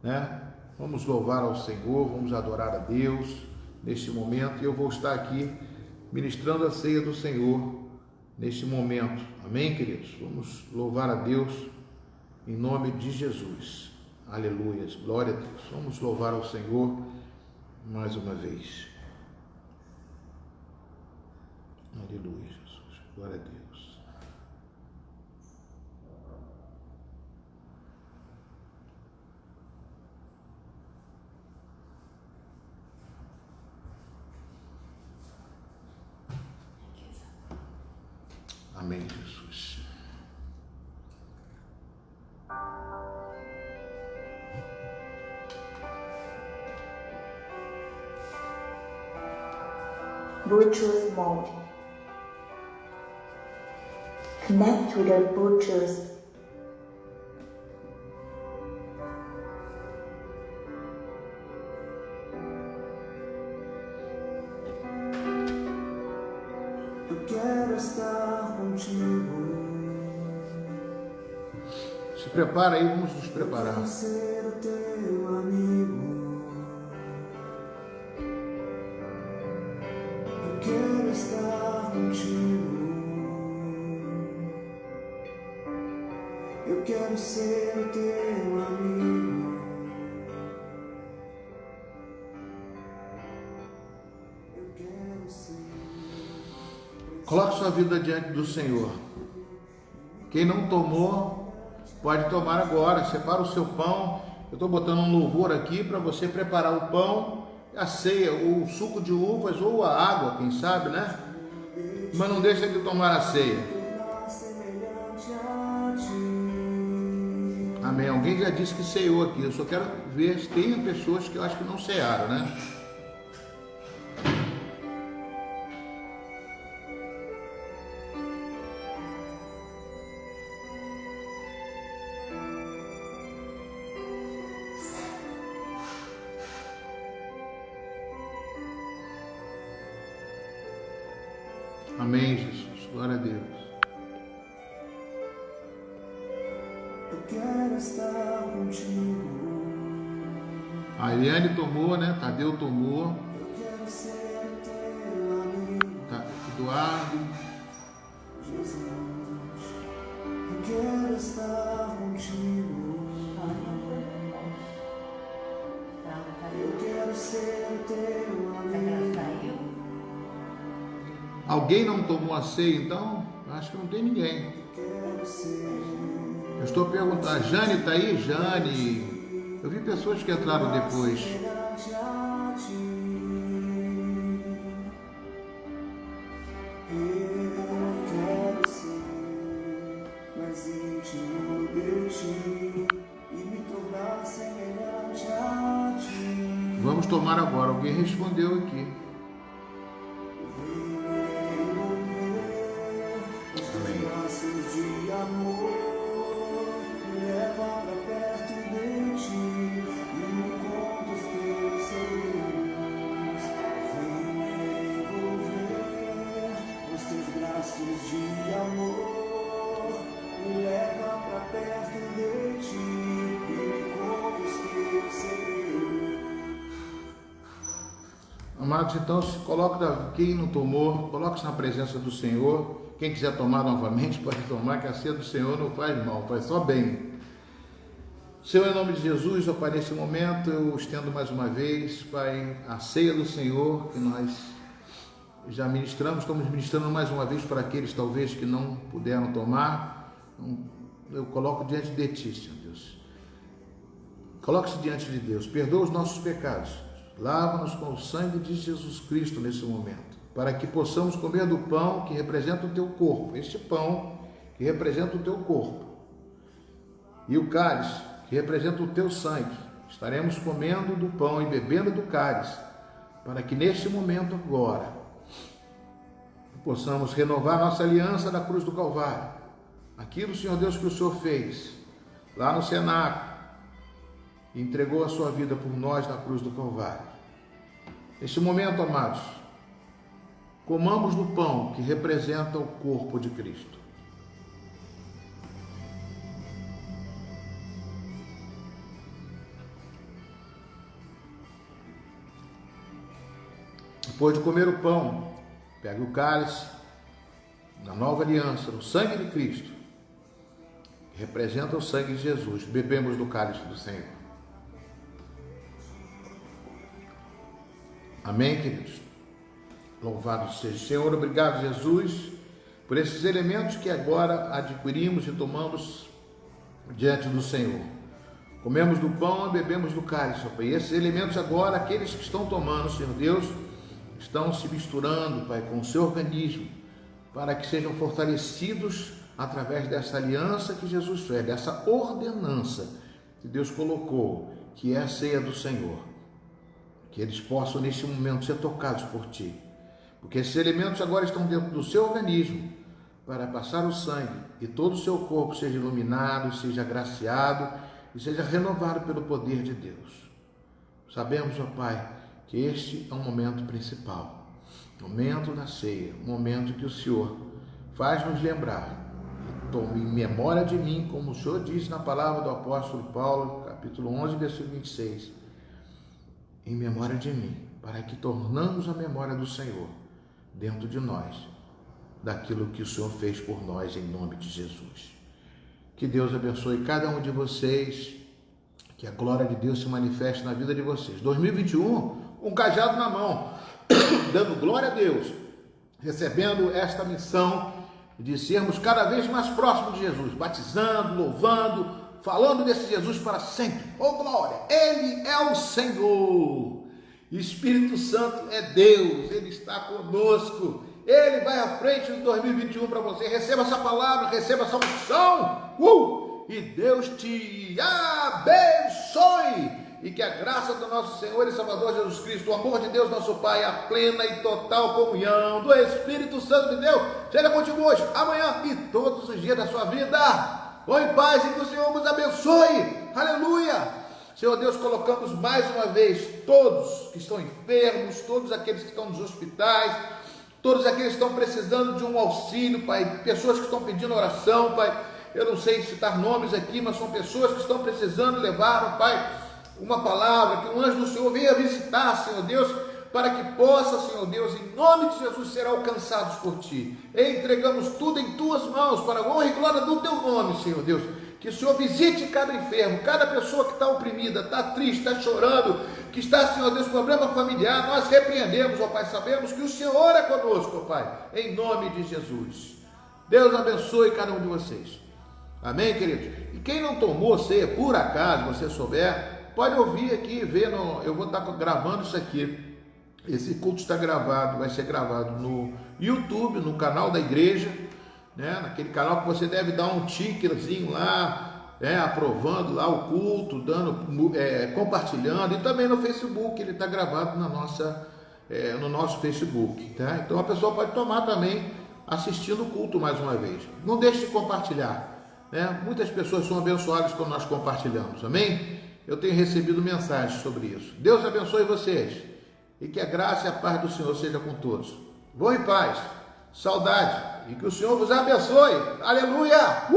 né? Vamos louvar ao Senhor, vamos adorar a Deus neste momento, e eu vou estar aqui ministrando a ceia do Senhor neste momento, amém, queridos? Vamos louvar a Deus em nome de Jesus, aleluias, glória a Deus. Vamos louvar ao Senhor mais uma vez, aleluia, Jesus, glória a Deus. Amém, Jesus. Bluetooth mode. Connect to the Bluetooth. Eu quero estar contigo. Se prepara aí, vamos nos preparar. Quero ser o teu amigo. Eu quero estar contigo. Eu quero ser o teu amigo. Eu quero ser. Coloque sua vida diante do Senhor. Quem não tomou, pode tomar agora. Separa o seu pão. Eu estou botando um louvor aqui para você preparar o pão, a ceia, o suco de uvas ou a água, quem sabe, né? Mas não deixa de tomar a ceia. Amém. Alguém já disse que ceou aqui. Eu só quero ver se tem pessoas que eu acho que não cearam, né? Amém, Jesus. Glória a Deus. Eu quero estar contigo. A Eliane tomou, né? Tadeu tomou. Eu quero ser teu amigo, Eduardo. Jesus. Eu quero estar contigo. Eu quero ser teu amigo. Alguém não tomou a ceia, então? Acho que não tem ninguém. Quero ser. Eu estou perguntando. A Jane está aí? Jane. Eu vi pessoas que entraram depois. Semelhante a ti. Eu quero ser mais íntimo de ti e me tornar semelhante a ti. Vamos tomar agora. Alguém respondeu aqui. Braços de amor me leva pra perto de ti e me conta os teus segredos. Vem me envolver nos teus braços de amor, me leva pra perto de ti e me conta os teus segredos. Amados, então se coloca, quem não tomou, coloque-se na presença do Senhor. Quem quiser tomar novamente, pode tomar, que a ceia do Senhor não faz mal, faz só bem. Senhor, em nome de Jesus, ó Pai, nesse momento eu estendo mais uma vez, Pai, a ceia do Senhor, que nós já ministramos, estamos ministrando mais uma vez para aqueles talvez que não puderam tomar. Eu coloco diante de Ti, Senhor Deus. Coloque-se diante de Deus, perdoa os nossos pecados, lava-nos com o sangue de Jesus Cristo nesse momento, para que possamos comer do pão que representa o Teu corpo. Este pão que representa o teu corpo, e o cálice, que representa o teu sangue. Estaremos comendo do pão e bebendo do cálice, para que neste momento agora possamos renovar nossa aliança da cruz do Calvário. Aquilo, Senhor Deus, que o Senhor fez lá no cenáculo, entregou a sua vida por nós na cruz do Calvário. Neste momento, amados, comamos do pão que representa o corpo de Cristo. Depois de comer o pão, pegue o cálice da nova aliança, o sangue de Cristo, que representa o sangue de Jesus. Bebemos do cálice do Senhor. Amém, queridos? Louvado seja o Senhor. Obrigado, Jesus, por esses elementos que agora adquirimos e tomamos diante do Senhor. Comemos do pão e bebemos do cálice, Pai. E esses elementos agora, aqueles que estão tomando, Senhor Deus, estão se misturando, Pai, com o seu organismo, para que sejam fortalecidos através dessa aliança que Jesus fez, dessa ordenança que Deus colocou, que é a ceia do Senhor. Que eles possam, neste momento, ser tocados por Ti. Porque esses elementos agora estão dentro do seu organismo, para passar o sangue e todo o seu corpo seja iluminado, seja agraciado e seja renovado pelo poder de Deus. Sabemos, ó Pai, que este é um momento principal, momento da ceia, momento que o Senhor faz nos lembrar. Tome em memória de mim, como o Senhor diz na palavra do apóstolo Paulo, capítulo 11, versículo 26, em memória de mim, para que tornamos a memória do Senhor dentro de nós, daquilo que o Senhor fez por nós, em nome de Jesus. Que Deus abençoe cada um de vocês, que a glória de Deus se manifeste na vida de vocês. 2021, um cajado na mão, dando glória a Deus, recebendo esta missão de sermos cada vez mais próximos de Jesus, batizando, louvando, falando desse Jesus para sempre. Oh glória, Ele é o Senhor, Espírito Santo é Deus, Ele está conosco, Ele vai à frente de 2021 para você. Receba essa palavra, receba essa unção, e Deus te abençoe. E que a graça do nosso Senhor e Salvador Jesus Cristo, o amor de Deus nosso Pai, a plena e total comunhão do Espírito Santo de Deus, seja contigo hoje, amanhã e todos os dias da sua vida. Vão em paz e que o Senhor nos abençoe. Aleluia. Senhor Deus, colocamos mais uma vez todos que estão enfermos, todos aqueles que estão nos hospitais, todos aqueles que estão precisando de um auxílio, Pai, pessoas que estão pedindo oração, Pai. Eu não sei citar nomes aqui, mas são pessoas que estão precisando levar, Pai, uma palavra, que o anjo do Senhor venha visitar, Senhor Deus, para que possa, Senhor Deus, em nome de Jesus, ser alcançados por Ti. E entregamos tudo em Tuas mãos, para a honra e glória do Teu nome, Senhor Deus. Que o Senhor visite cada enfermo, cada pessoa que está oprimida, está triste, está chorando, que está, Senhor Deus, problema familiar. Nós repreendemos, ó Pai, sabemos que o Senhor é conosco, ó Pai, em nome de Jesus. Deus abençoe cada um de vocês. Amém, queridos? E quem não tomou ceia, por acaso, você souber, pode ouvir aqui e ver, eu vou estar gravando isso aqui. Esse culto está gravado, vai ser gravado no YouTube, no canal da igreja, né? Naquele canal que você deve dar um tiquezinho lá, aprovando lá o culto, compartilhando, e também no Facebook, ele está gravado no nosso Facebook, tá? Então a pessoa pode tomar também assistindo o culto mais uma vez. Não deixe de compartilhar, né? Muitas pessoas são abençoadas quando nós compartilhamos, amém? Eu tenho recebido mensagens sobre isso. Deus abençoe vocês e que a graça e a paz do Senhor seja com todos. Vão em paz, saudade, e que o Senhor vos abençoe. Aleluia!